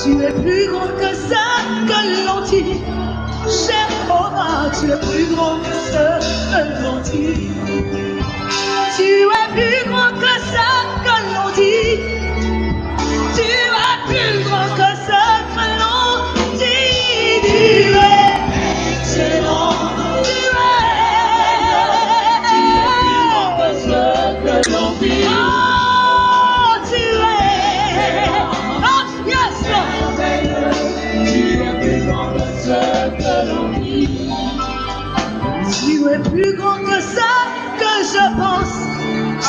Tu es plus grand que ça, que l'on dit. Jéhovah, tu es plus grand que ça, que l'on dit. Tu es plus grand que ça, que l'on dit. Tu es plus grand que ça, que l'on dit. Tu es excellent. Tu es plus grand que ça, que l'on dit. Tu es plus grand que ça que je pense.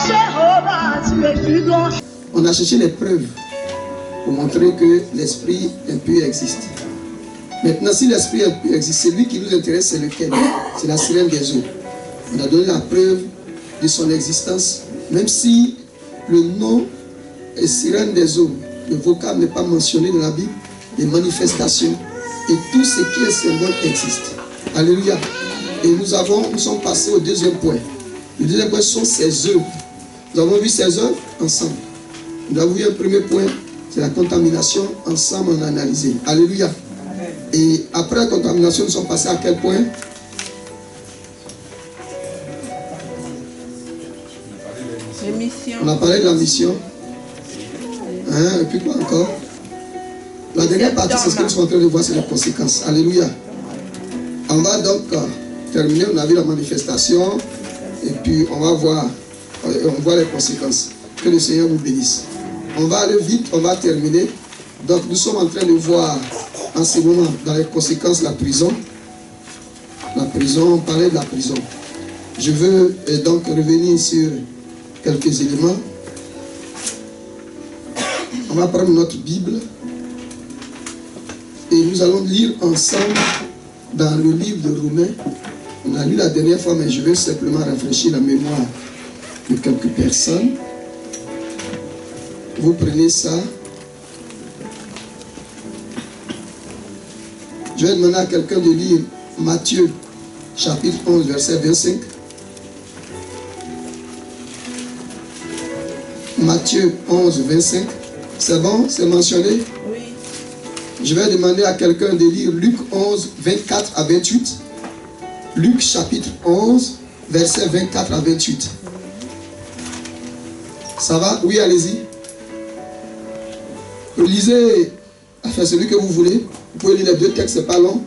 Jéhovah, tu es plus grand. On a cherché les preuves pour montrer que l'esprit impur existe. Maintenant, si l'esprit impur existe, celui qui nous intéresse, c'est lequel? C'est la sirène des eaux. On a donné la preuve de son existence, même si le nom est sirène des eaux. Le vocable n'est pas mentionné dans la Bible, les manifestations et tout ce qui est symbole existe. Alléluia. Et nous sommes passés au deuxième point. Le deuxième point sont ses œuvres. Nous avons vu ses œuvres ensemble. Nous avons vu un premier point, c'est la contamination. Ensemble, on a analysé. Alléluia. Et après la contamination, nous sommes passés à quel point? On a parlé de la mission. Hein, et puis quoi encore? La dernière partie, c'est ce que nous sommes en train de voir, c'est les conséquences. Alléluia. On va donc terminer, on a vu la manifestation, et puis on voit les conséquences. Que le Seigneur nous bénisse. On va aller vite, on va terminer. Donc nous sommes en train de voir en ce moment, dans les conséquences, la prison. La prison, on parlait de la prison. Je veux donc revenir sur quelques éléments. On va prendre notre Bible et nous allons lire ensemble dans le livre de Romains. On a lu la dernière fois, mais je vais simplement rafraîchir la mémoire de quelques personnes. Vous prenez ça. Je vais demander à quelqu'un de lire Matthieu, chapitre 11, verset 25. Matthieu 11, 25. C'est bon? C'est mentionné? Oui. Je vais demander à quelqu'un de lire Luc 11, 24 à 28. Luc chapitre 11, verset 24 à 28. Ça va? Oui, allez-y. Lisez, enfin celui que vous voulez. Vous pouvez lire les deux textes, c'est pas long.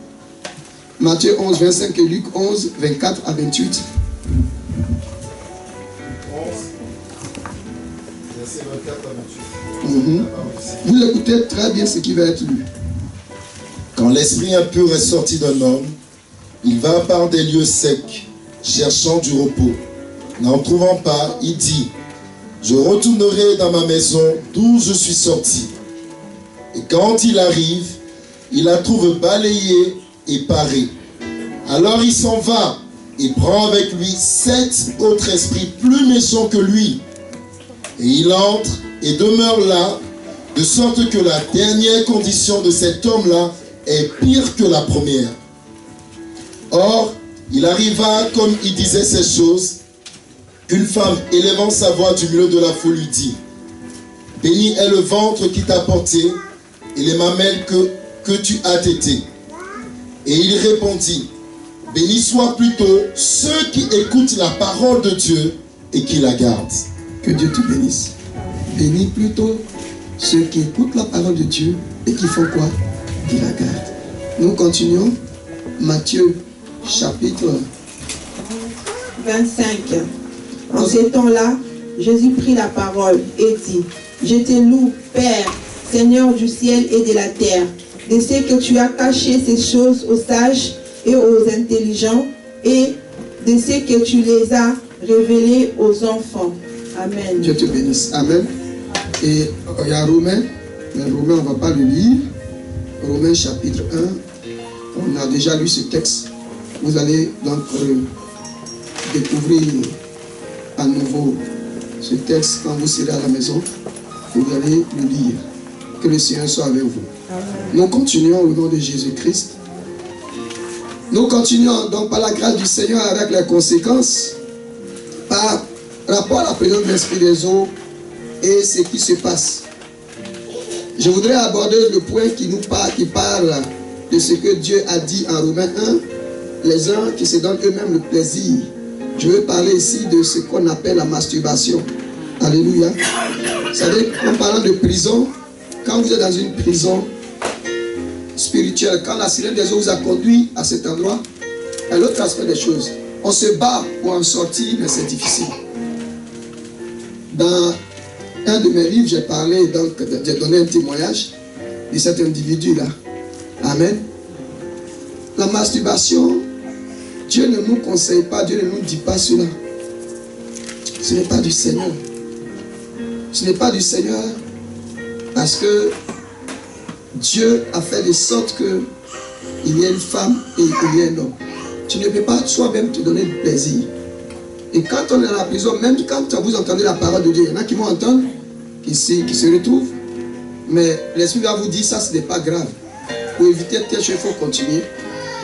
Matthieu 11, 25 et Luc 11, 24 à 28. Vous écoutez très bien ce qui va être lu. Quand l'esprit impur est sorti d'un homme, il va par des lieux secs, cherchant du repos. N'en trouvant pas, il dit: je retournerai dans ma maison d'où je suis sorti. Et quand il arrive, il la trouve balayée et parée. Alors il s'en va et prend avec lui 7 autres esprits plus méchants que lui. Et il entre et demeure là, de sorte que la dernière condition de cet homme-là est pire que la première. Or, il arriva, comme il disait ces choses, qu'une femme élevant sa voix du milieu de la foule lui dit: béni est le ventre qui t'a porté et les mamelles que tu as tétées. Et il répondit: béni soit plutôt ceux qui écoutent la parole de Dieu et qui la gardent. Que Dieu te bénisse. Bénis plutôt ceux qui écoutent la parole de Dieu et qui font quoi? Qui la gardent. Nous continuons. Matthieu chapitre 25. En ces temps-là, Jésus prit la parole et dit: je te loue, Père, Seigneur du ciel et de la terre, de ce que tu as caché ces choses aux sages et aux intelligents, et de ce que tu les as révélées aux enfants. Amen. Dieu te bénisse. Amen. Et il y a Romains. Mais Romains, on ne va pas le lire. Romains chapitre 1. On a déjà lu ce texte. Vous allez donc découvrir à nouveau ce texte quand vous serez à la maison. Vous allez le lire. Que le Seigneur soit avec vous. Amen. Nous continuons au nom de Jésus-Christ. Nous continuons donc par la grâce du Seigneur avec les conséquences. Par rapport à la présence de l'Esprit des eaux et ce qui se passe. Je voudrais aborder le point qui parle de ce que Dieu a dit en Romains 1, les uns qui se donnent eux-mêmes le plaisir. Je veux parler ici de ce qu'on appelle la masturbation. Alléluia. Vous savez, en parlant de prison, quand vous êtes dans une prison spirituelle, quand la sirène des eaux vous a conduit à cet endroit, et l'autre aspect des choses, on se bat pour en sortir, mais c'est difficile. Dans un de mes livres, j'ai parlé, donc j'ai donné un témoignage de cet individu-là. Amen. La masturbation, Dieu ne nous conseille pas, Dieu ne nous dit pas cela. Ce n'est pas du Seigneur. Ce n'est pas du Seigneur parce que Dieu a fait de sorte qu'il y ait une femme et il y ait un homme. Tu ne peux pas toi-même te donner du plaisir. Et quand on est dans la prison, même quand vous entendez la parole de Dieu, il y en a qui vont entendre, qui se retrouvent, mais l'Esprit va vous dire ça, ce n'est pas grave. Pour éviter quelque chose, il faut continuer.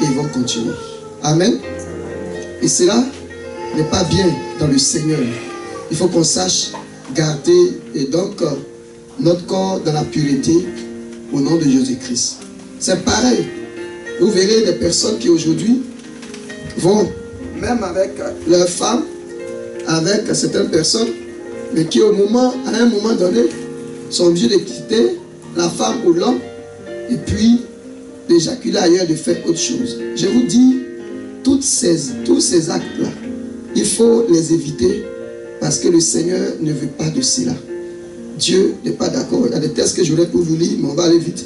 Et ils vont continuer. Amen. Et cela n'est pas bien dans le Seigneur. Il faut qu'on sache garder et donc notre corps dans la pureté au nom de Jésus-Christ. C'est pareil. Vous verrez des personnes qui aujourd'hui vont, même avec leurs femmes, avec certaines personnes, mais qui à un moment donné, sont obligés de quitter la femme ou l'homme et puis d'éjaculer ailleurs, de faire autre chose. Je vous dis, tous ces actes-là, il faut les éviter parce que le Seigneur ne veut pas de cela. Dieu n'est pas d'accord. Il y a des textes que j'aurais pour vous lire, mais on va aller vite.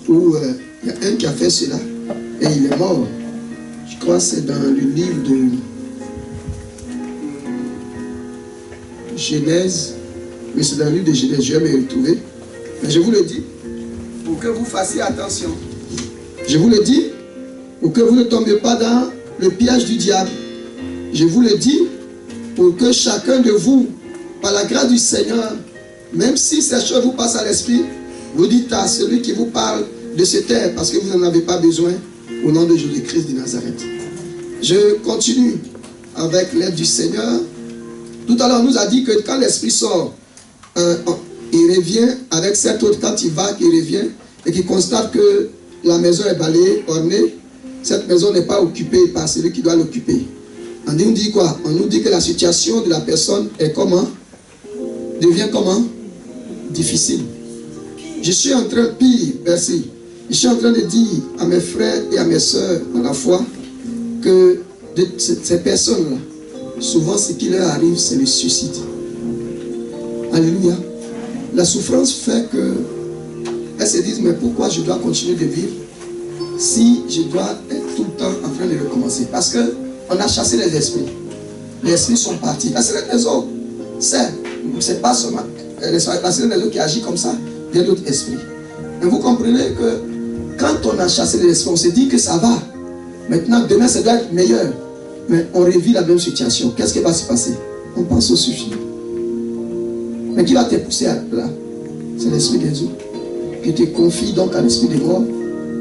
Où il y a un qui a fait cela et il est mort. Je crois que c'est dans le livre de Genèse. Mais c'est dans le livre de Genèse, je vais me retrouver. Mais je vous le dis, pour que vous fassiez attention. Je vous le dis, pour que vous ne tombiez pas dans le piège du diable. Je vous le dis, pour que chacun de vous, par la grâce du Seigneur, même si ces choses vous passent à l'esprit, vous dites à celui qui vous parle de se taire, parce que vous n'en avez pas besoin, au nom de Jésus-Christ de Nazareth. Je continue avec l'aide du Seigneur. Tout à l'heure, on nous a dit que quand l'esprit sort, il revient avec cet autre, quand il va, qu'il revient, et qu'il constate que la maison est balayée, ornée, cette maison n'est pas occupée par celui qui doit l'occuper. On nous dit quoi? On nous dit que la situation de la personne est comment? Devient comment? Difficile. Je suis en train, pire, merci. Je suis en train de dire à mes frères et à mes soeurs dans la foi que ces personnes-là, souvent ce qui leur arrive, c'est le suicide. Alléluia. La souffrance fait qu'elles se disent, mais pourquoi je dois continuer de vivre si je dois être tout le temps en train de recommencer? Parce qu'on a chassé les esprits. Les esprits sont partis. La sirène des eaux, c'est pas seulement la sirène des eaux qui agit comme ça, il y a d'autres esprits. Mais vous comprenez que quand on a chassé les esprits, on se dit que ça va. Maintenant, demain, ça doit être meilleur. Mais on revit la même situation. Qu'est-ce qui va se passer? On pense au suffit. Mais qui va te pousser là? C'est l'esprit des eaux. Qui te confie donc à l'esprit des morts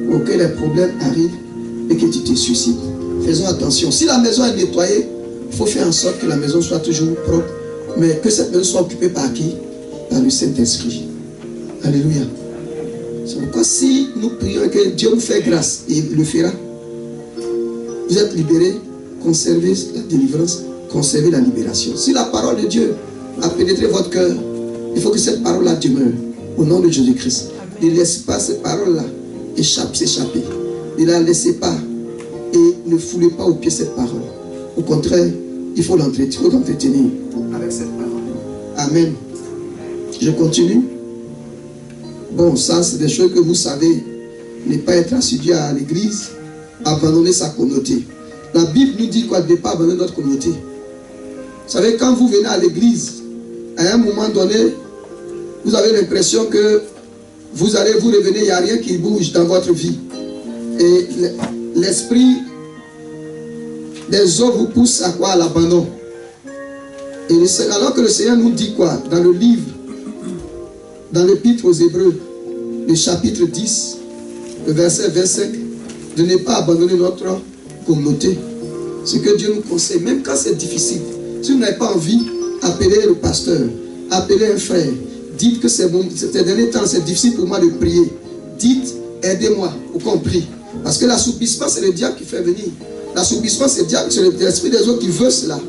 pour que les problèmes arrivent et que tu te suicides. Faisons attention. Si la maison est nettoyée, il faut faire en sorte que la maison soit toujours propre. Mais que cette maison soit occupée par qui? Par le Saint-Esprit. Alléluia. C'est pourquoi si nous prions que Dieu nous fait grâce, et il le fera, vous êtes libérés, conservez la délivrance, conservez la libération. Si la parole de Dieu a pénétré votre cœur, il faut que cette parole-là demeure au nom de Jésus-Christ. Ne laissez pas cette parole-là s'échapper. Ne la laissez pas et ne foulez pas au pied cette parole. Au contraire, il faut l'entretenir avec cette parole. Amen. Je continue. Bon, ça c'est des choses que vous savez. Ne pas être assidu à l'église, abandonner sa communauté. La Bible nous dit quoi? De ne pas abandonner notre communauté. Vous savez, quand vous venez à l'église, à un moment donné, vous avez l'impression que vous allez vous revenir, il n'y a rien qui bouge dans votre vie. Et l'esprit des eaux vous pousse à quoi? À l'abandon. Et alors que le Seigneur nous dit quoi? Dans le livre, dans l'épître aux Hébreux, le chapitre 10, le verset 25, de ne pas abandonner notre communauté. Ce que Dieu nous conseille, même quand c'est difficile. Si vous n'avez pas envie, appelez le pasteur, appelez un frère, Dites que ces derniers temps, c'est difficile pour moi de prier. Dites, aidez-moi pour qu'on prie. Parce que l'assoupissement, c'est le diable qui fait venir. L'assoupissement, c'est l'esprit des autres qui veut cela.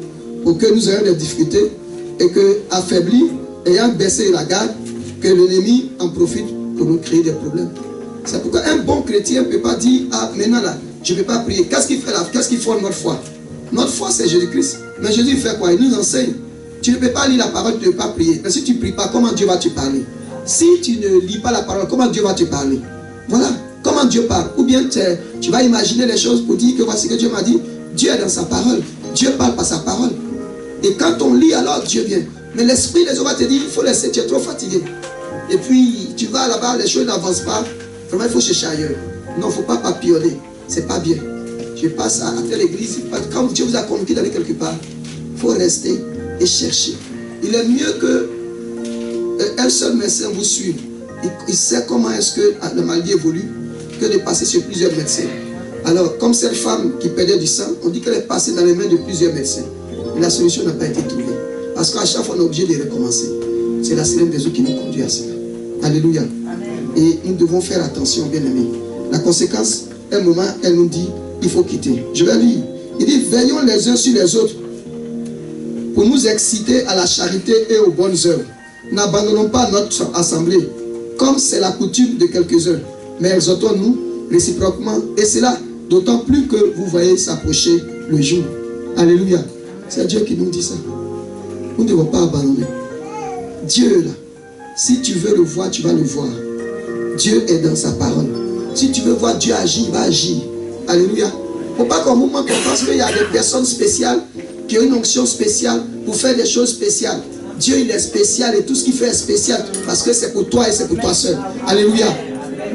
Pour que nous ayons des difficultés et que, affaiblis, ayant baissé la garde, que l'ennemi en profite pour nous créer des problèmes. C'est pourquoi un bon chrétien ne peut pas dire, ah, maintenant là, je ne peux pas prier. Qu'est-ce qu'il fait là? Qu'est-ce qu'il faut notre foi? Notre foi, c'est Jésus-Christ. Mais Jésus fait quoi? Il nous enseigne. Tu ne peux pas lire la parole, tu ne peux pas prier. Mais si tu ne pries pas, comment Dieu va te parler? Si tu ne lis pas la parole, comment Dieu va te parler? Voilà. Comment Dieu parle? Ou bien tu vas imaginer les choses pour dire que voici que Dieu m'a dit. Dieu est dans sa parole. Dieu parle par sa parole. Et quand on lit, alors Dieu vient. Mais l'esprit des hommes va te dire, il faut laisser, tu es trop fatigué. Et puis, tu vas là-bas, les choses n'avancent pas. Vraiment, il faut chercher ailleurs. Non, il ne faut pas papillonner. C'est pas bien. Je passe à telle église. Quand Dieu vous a convoqué d'aller quelque part, il faut rester et chercher. Il est mieux que un seul médecin vous suive. Il sait comment est-ce que la maladie évolue que de passer sur plusieurs médecins. Alors, comme cette femme qui perdait du sang, on dit qu'elle est passée dans les mains de plusieurs médecins. Et la solution n'a pas été trouvée. Parce qu'à chaque fois, on est obligé de recommencer. C'est la sirène des eaux qui nous conduit à cela. Alléluia. Amen. Et nous devons faire attention, bien-aimés. La conséquence, un moment, elle nous dit, il faut quitter. Je vais lire. Il dit, veillons les uns sur les autres pour nous exciter à la charité et aux bonnes œuvres. N'abandonnons pas notre assemblée, comme c'est la coutume de quelques-uns, mais exhortons-nous réciproquement, et cela d'autant plus que vous voyez s'approcher le jour. Alléluia. C'est Dieu qui nous dit ça. Nous ne devons pas abandonner. Dieu là, si tu veux le voir, tu vas le voir. Dieu est dans sa parole. Si tu veux voir Dieu agir, il va agir. Alléluia. Il ne faut pas qu'au moment qu'on pense qu'il y a des personnes spéciales qui ont une onction spéciale pour faire des choses spéciales. Dieu, il est spécial et tout ce qu'il fait est spécial parce que c'est pour toi et c'est pour toi seul. Alléluia.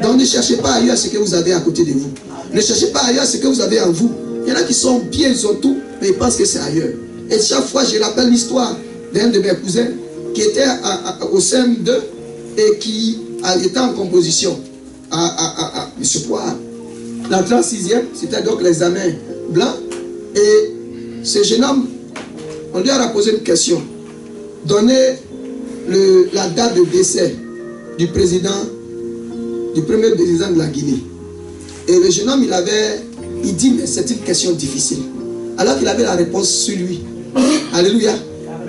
Donc ne cherchez pas ailleurs ce que vous avez à côté de vous. Ne cherchez pas ailleurs ce que vous avez en vous. Il y en a qui sont bien, ils ont tout, mais ils pensent que c'est ailleurs. Et chaque fois, je rappelle l'histoire d'un de mes cousins qui était au CM2 et qui était en composition je sais quoi, l'entrée en 6e, c'était donc l'examen blanc. Et ce jeune homme, on lui a posé une question. Donnez la date de décès du président, du premier président de la Guinée. Et le jeune homme, il dit, mais c'est une question difficile. Alors qu'il avait la réponse sur lui. Alléluia.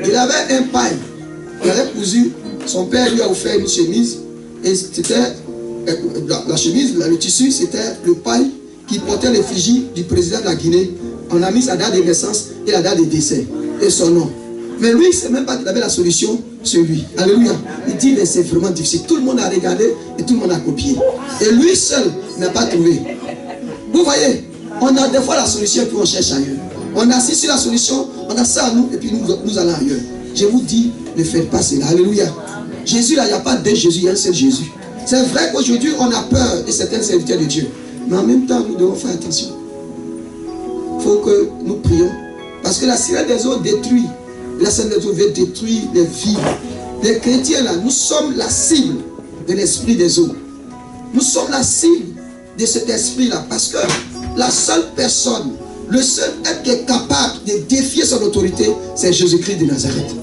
Il avait un paille. Il avait cousu. Son père lui a offert une chemise. Et c'était la chemise, le tissu, c'était le paille qui portait l'effigie du président de la Guinée. On a mis sa date de naissance et la date de décès. Et son nom. Mais lui, il ne sait même pas qu'il avait la solution sur lui. Alléluia. Il dit, mais c'est vraiment difficile. Tout le monde a regardé et tout le monde a copié. Et lui seul n'a pas trouvé. Vous voyez, on a des fois la solution et puis on cherche ailleurs. On a assis sur la solution, on a ça à nous et puis nous allons ailleurs. Je vous dis, ne faites pas cela. Alléluia. Jésus, là, il n'y a pas deux Jésus, il y a un seul Jésus. C'est vrai qu'aujourd'hui, on a peur de certains serviteurs de Dieu. Mais en même temps, nous devons faire attention. Il faut que nous prions. Parce que la sirène des eaux détruit. La sirène des eaux veut détruire les vies. Les chrétiens, là, nous sommes la cible de l'esprit des eaux. Nous sommes la cible de cet esprit-là. Parce que la seule personne, le seul être qui est capable de défier son autorité, c'est Jésus-Christ de Nazareth.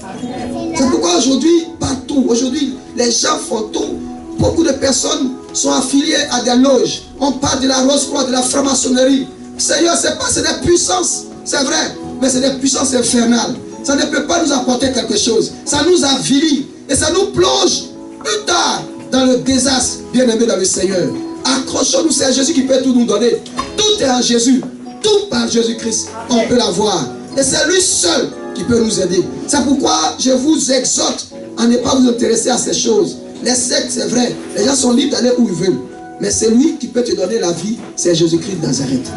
C'est pourquoi aujourd'hui, partout, aujourd'hui, les gens font tout. Beaucoup de personnes sont affiliées à des loges. On parle de la Rose-Croix, de la franc-maçonnerie. Seigneur, c'est des puissances, c'est vrai, mais c'est des puissances infernales. Ça ne peut pas nous apporter quelque chose. Ça nous avilit et ça nous plonge plus tard dans le désastre, bien-aimé dans le Seigneur. Accrochons-nous, c'est Jésus qui peut tout nous donner. Tout est en Jésus, tout par Jésus-Christ, on peut l'avoir. Et c'est lui seul qui peut nous aider. C'est pourquoi je vous exhorte à ne pas vous intéresser à ces choses. Les sectes, c'est vrai, les gens sont libres d'aller où ils veulent. Mais c'est lui qui peut te donner la vie, c'est Jésus-Christ de Nazareth.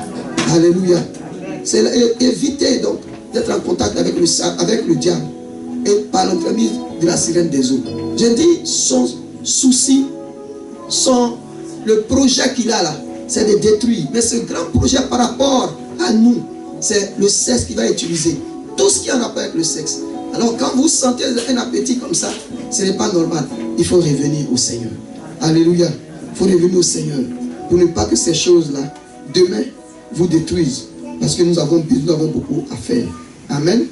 Alléluia. C'est éviter donc d'être en contact avec le diable et par l'entremise de la sirène des eaux. Je dis, son souci, le projet qu'il a là, c'est de détruire. Mais ce grand projet par rapport à nous, c'est le sexe qu'il va utiliser. Tout ce qui en rapport avec le sexe. Alors quand vous sentez un appétit comme ça, ce n'est pas normal. Il faut revenir au Seigneur. Alléluia. Il faut revenir au Seigneur. Pour ne pas que ces choses-là, demain, vous détruisent. Parce que nous avons beaucoup à faire. Amen.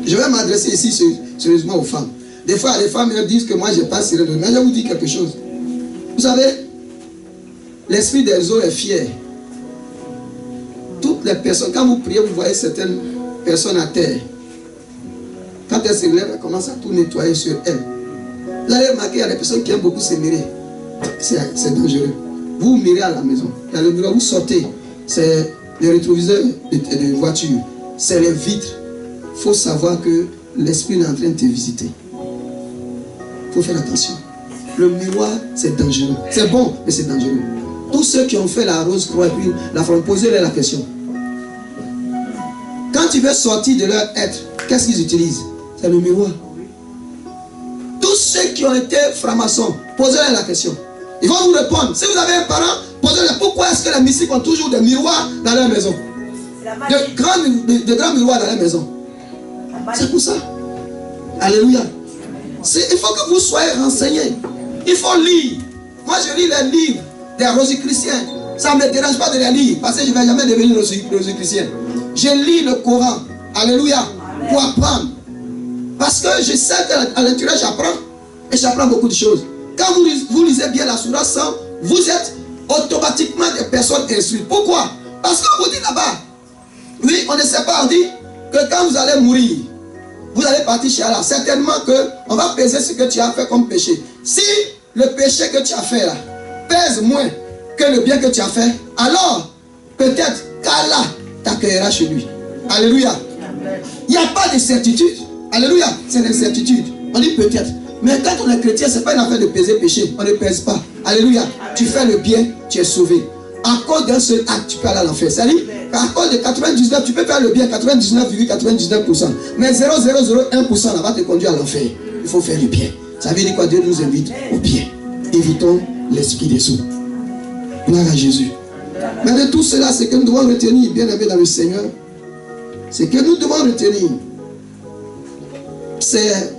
Je vais m'adresser ici sérieusement aux femmes. Des fois, les femmes elles disent que moi, je n'ai pas serré le. Mais je vous dis quelque chose. Vous savez, l'esprit des eaux est fier. Toutes les personnes, quand vous priez, vous voyez certaines personnes à terre. Quand elles se lèvent, elles commencent à tout nettoyer sur elles. Vous allez remarquer, il y a des personnes qui aiment beaucoup se mirer. C'est dangereux. Vous mirez à la maison. Il y a le bureau, vous sortez. C'est les rétroviseurs de voiture. C'est les vitres. Il faut savoir que l'esprit est en train de te visiter. Il faut faire attention. Le miroir, c'est dangereux. C'est bon, mais c'est dangereux. Tous ceux qui ont fait la rose croix et puis la femme, posez-leur la question. Quand tu veux sortir de leur être, qu'est-ce qu'ils utilisent? C'est le miroir. Tous ceux qui ont été francs-maçons, posez-leur la question. Ils vont vous répondre. Si vous avez un parent, posez-leur pourquoi est-ce que les mystiques ont toujours des miroirs dans leur maison? De grands miroirs dans leur maison. C'est pour ça. Alléluia. Il faut que vous soyez renseignés. Il faut lire. Moi, je lis les livres des rosicruciens. Ça ne me dérange pas de les lire parce que je ne vais jamais devenir rosicrucien. Je lis le Coran. Alléluia. Pour apprendre. Parce que je sais qu'à l'intérieur, j'apprends. Et j'apprends beaucoup de choses. Quand vous lisez bien la Sourate 100, vous êtes automatiquement des personnes instruites. Pourquoi? Parce qu'on vous dit là-bas. Oui, on ne sait pas. On dit que quand vous allez mourir, vous allez partir chez Allah. Certainement qu'on va peser ce que tu as fait comme péché. Si le péché que tu as fait là pèse moins que le bien que tu as fait, alors peut-être qu'Allah t'accueillera chez lui. Alléluia. Il n'y a pas de certitude. Alléluia. C'est l'incertitude. On dit peut-être. Mais quand on est chrétien, ce n'est pas une affaire de peser péché. On ne pèse pas. Alléluia. Tu fais le bien, tu es sauvé. À cause d'un seul acte, tu peux aller à l'enfer. C'est-à-dire qu'à cause de 99, tu peux faire le bien 99,99%. Mais 0,001% là va te conduire à l'enfer. Il faut faire le bien. Ça veut dire quoi? Dieu nous invite au bien. Évitons l'esprit des eaux. Gloire à Jésus. Mais de tout cela, c'est que nous devons retenir, bien aimé dans le Seigneur, c'est que nous devons retenir, c'est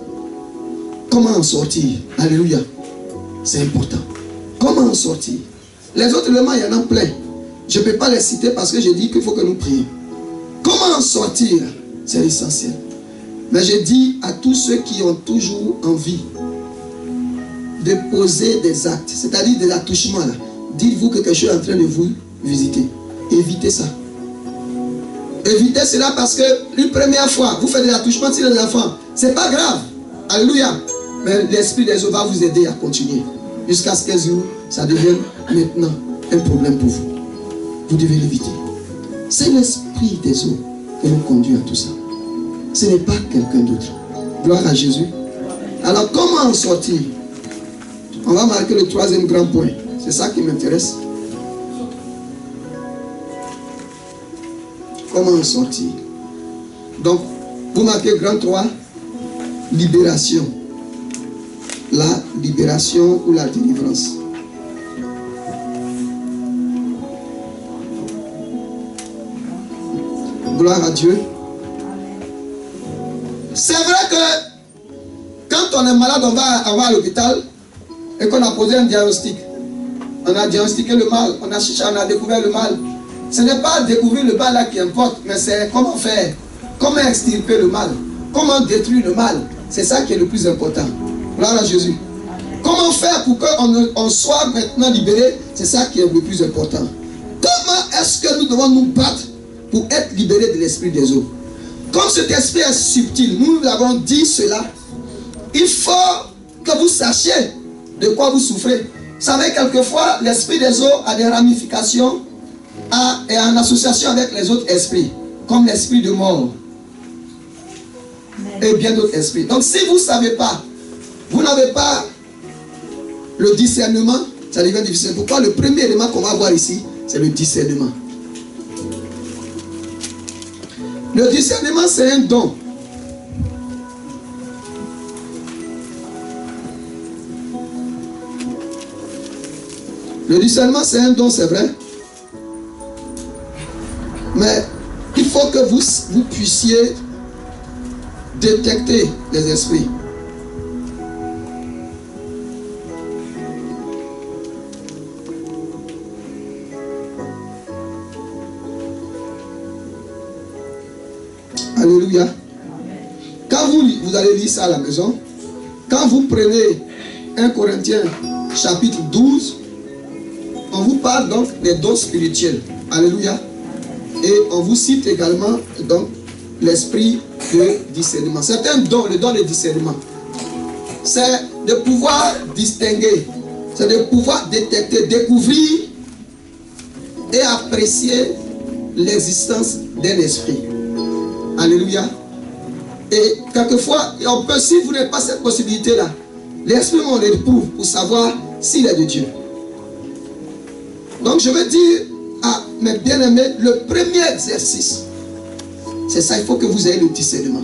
comment en sortir. Alléluia. C'est important. Comment en sortir? Les autres éléments, il y en a plein. Je ne peux pas les citer parce que j'ai dit qu'il faut que nous prions. Comment en sortir? C'est essentiel. Mais je dis à tous ceux qui ont toujours envie de poser des actes, c'est-à-dire des attouchements là. Dites-vous que quelque chose est en train de vous visiter. Évitez ça. Évitez cela parce que une première fois, vous faites des attouchements sur les enfants. Ce n'est pas grave. Alléluia. Mais l'esprit des eaux va vous aider à continuer. Jusqu'à ce que ça devienne maintenant un problème pour vous. Vous devez l'éviter. C'est l'esprit des eaux qui nous conduit à tout ça. Ce n'est pas quelqu'un d'autre. Gloire à Jésus. Alors comment en sortir? On va marquer le troisième grand point. C'est ça qui m'intéresse. Comment en sortir? Donc, vous marquez grand 3, libération. La libération ou la délivrance. Gloire à Dieu. C'est vrai que quand on est malade, on va à l'hôpital et qu'on a posé un diagnostic. On a diagnostiqué le mal, on a cherché, on a découvert le mal. Ce n'est pas découvrir le mal là qui importe, mais c'est comment faire, comment extirper le mal, comment détruire le mal. C'est ça qui est le plus important. Gloire à Jésus. Comment faire pour qu'on soit maintenant libéré? C'est ça qui est le plus important. Comment est-ce que nous devons nous battre pour être libérés de l'esprit des eaux? Comme cet esprit est subtil, nous avons dit cela. Il faut que vous sachiez de quoi vous souffrez. Vous savez, quelquefois, l'esprit des eaux a des ramifications et en association avec les autres esprits, comme l'esprit de mort et bien d'autres esprits. Donc, si vous ne savez pas, vous n'avez pas le discernement, ça devient difficile. Pourquoi? Le premier élément qu'on va voir ici, c'est le discernement. Le discernement, c'est un don. Le discernement, c'est un don, c'est vrai. Mais il faut que vous puissiez détecter les esprits. Alléluia. Quand vous allez lire ça à la maison, Quand vous prenez 1 Corinthiens chapitre 12, on vous parle donc des dons spirituels. Alléluia. Et on vous cite également donc l'esprit de discernement. C'est un don, le don de discernement. C'est de pouvoir distinguer, c'est de pouvoir détecter, découvrir et apprécier l'existence d'un esprit. Alléluia. Et quelquefois, on peut, si vous n'avez pas cette possibilité-là, l'esprit, on l'éprouve pour savoir s'il est de Dieu. Donc je veux dire à mes bien-aimés, le premier exercice, c'est ça, il faut que vous ayez le discernement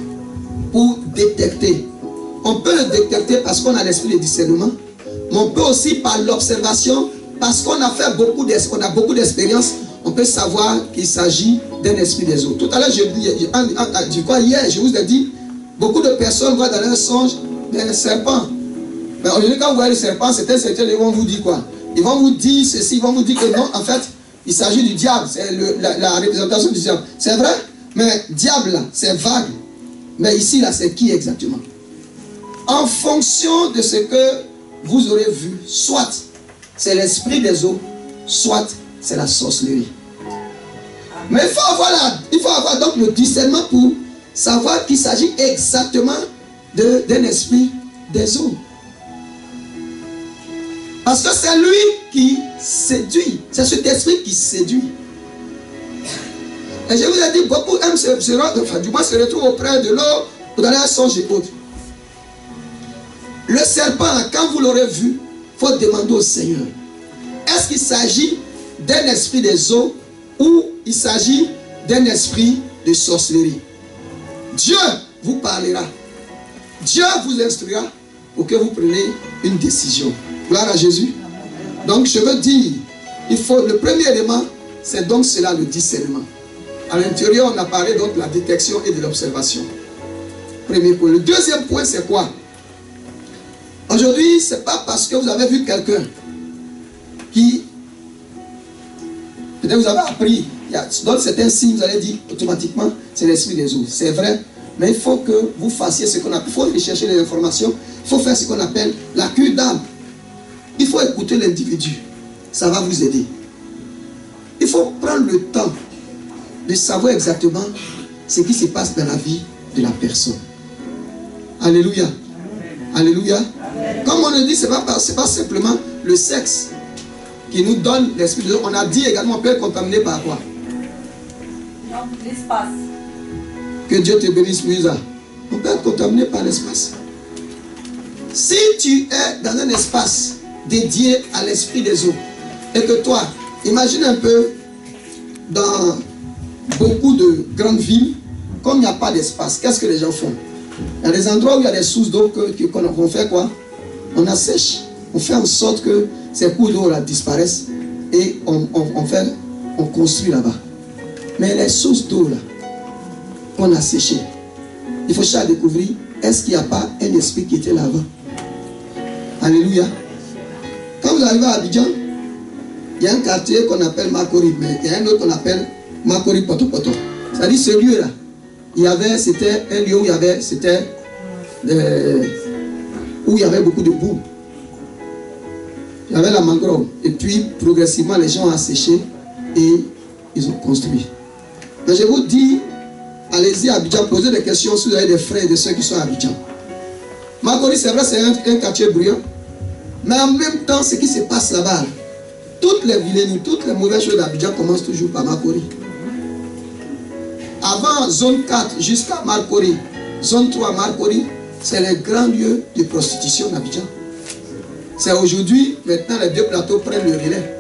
pour détecter. On peut le détecter parce qu'on a l'esprit de discernement, mais on peut aussi par l'observation, parce qu'on a fait beaucoup d'expérience, on peut savoir qu'il s'agit d'un esprit des eaux. Tout à l'heure, hier, je vous ai dit, beaucoup de personnes voient dans leur songe des serpents. Mais aujourd'hui, quand vous voyez le serpent, certains ils vont vous dire quoi? Ils vont vous dire ceci, ils vont vous dire que non, en fait, il s'agit du diable, c'est la représentation du diable. C'est vrai, mais diable, là, c'est vague. Mais ici, là, c'est qui exactement? En fonction de ce que vous aurez vu, soit c'est l'esprit des eaux, soit c'est la sorcellerie. Mais il faut avoir donc le discernement pour savoir qu'il s'agit exactement d'un esprit des eaux. Parce que c'est lui qui séduit. C'est cet esprit qui séduit. Et je vous ai dit, beaucoup aiment se retrouvent auprès de l'eau ou dans un songe et autres. Le serpent, quand vous l'aurez vu, il faut demander au Seigneur. Est-ce qu'il s'agit d'un esprit des eaux ou il s'agit d'un esprit de sorcellerie? Dieu vous parlera. Dieu vous instruira pour que vous preniez une décision. Gloire à Jésus. Donc je veux dire, le premier élément, c'est donc cela, le discernement. À l'intérieur, on a parlé donc de la détection et de l'observation. Premier point. Le deuxième point, c'est quoi? Aujourd'hui, ce n'est pas parce que vous avez vu quelqu'un qui, peut-être vous avez appris, dans certains signes, vous allez dire automatiquement, c'est l'esprit des eaux. C'est vrai, mais il faut que vous fassiez ce qu'on appelle, il faut rechercher les informations, il faut faire ce qu'on appelle la cure d'âme. Il faut écouter l'individu, ça va vous aider. Il faut prendre le temps de savoir exactement ce qui se passe dans la vie de la personne. Alléluia. Alléluia. Comme on le dit, ce n'est pas simplement le sexe qui nous donne l'esprit de Dieu. On a dit également, on peut être contaminé par quoi? L'espace. Que Dieu te bénisse, Louisa. On peut être contaminé par l'espace. Si tu es dans un espace dédié à l'esprit des eaux, et que toi, imagine un peu, dans beaucoup de grandes villes, comme il n'y a pas d'espace, qu'est-ce que les gens font? Il y a des endroits où il y a des sources d'eau qu'on fait quoi? On assèche. On fait en sorte que ces cours d'eau là disparaissent et on construit là-bas. Mais les sources d'eau là qu'on a séchées, il faut chercher à découvrir, est-ce qu'il n'y a pas un esprit qui était là-bas? Alléluia. Quand vous arrivez à Abidjan, il y a un quartier qu'on appelle Makori, mais il y a un autre qu'on appelle Makori Poto Poto. C'est-à-dire ce lieu-là, c'était un lieu où il y avait beaucoup de boue. Il y avait la mangrove. Et puis, progressivement, les gens ont asséché et ils ont construit. Mais je vous dis, allez-y à Abidjan, posez des questions si vous avez des frères et des soeurs qui sont à Abidjan. Makori, c'est vrai, c'est un quartier bruyant. Mais en même temps, ce qui se passe là-bas, toutes les vilaines, toutes les mauvaises choses d'Abidjan commencent toujours par Makori. Avant zone 4 jusqu'à Makori, zone 3 Makori, c'est les grands lieux de prostitution d'Abidjan. C'est aujourd'hui, maintenant les deux plateaux prennent le relais.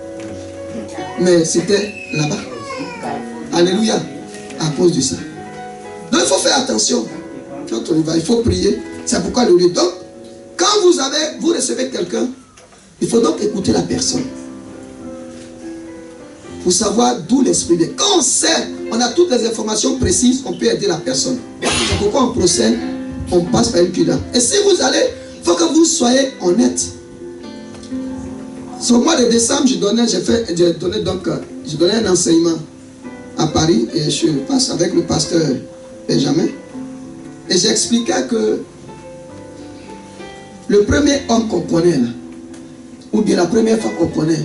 Mais c'était là-bas. Alléluia. À cause de ça. Donc il faut faire attention. Quand on y va, il faut prier. C'est pourquoi le lieu. Donc, quand vous recevez quelqu'un, il faut donc écouter la personne. Pour savoir d'où l'esprit vient. Quand on sait, on a toutes les informations précises, on peut aider la personne. C'est pourquoi on procède, on passe par une cure. Et si vous allez, il faut que vous soyez honnête. Sur le mois de décembre, je donnais un enseignement à Paris et je passe avec le pasteur Benjamin. Et j'expliquais que Le premier homme qu'on connaît, là, ou bien la première femme qu'on connaît,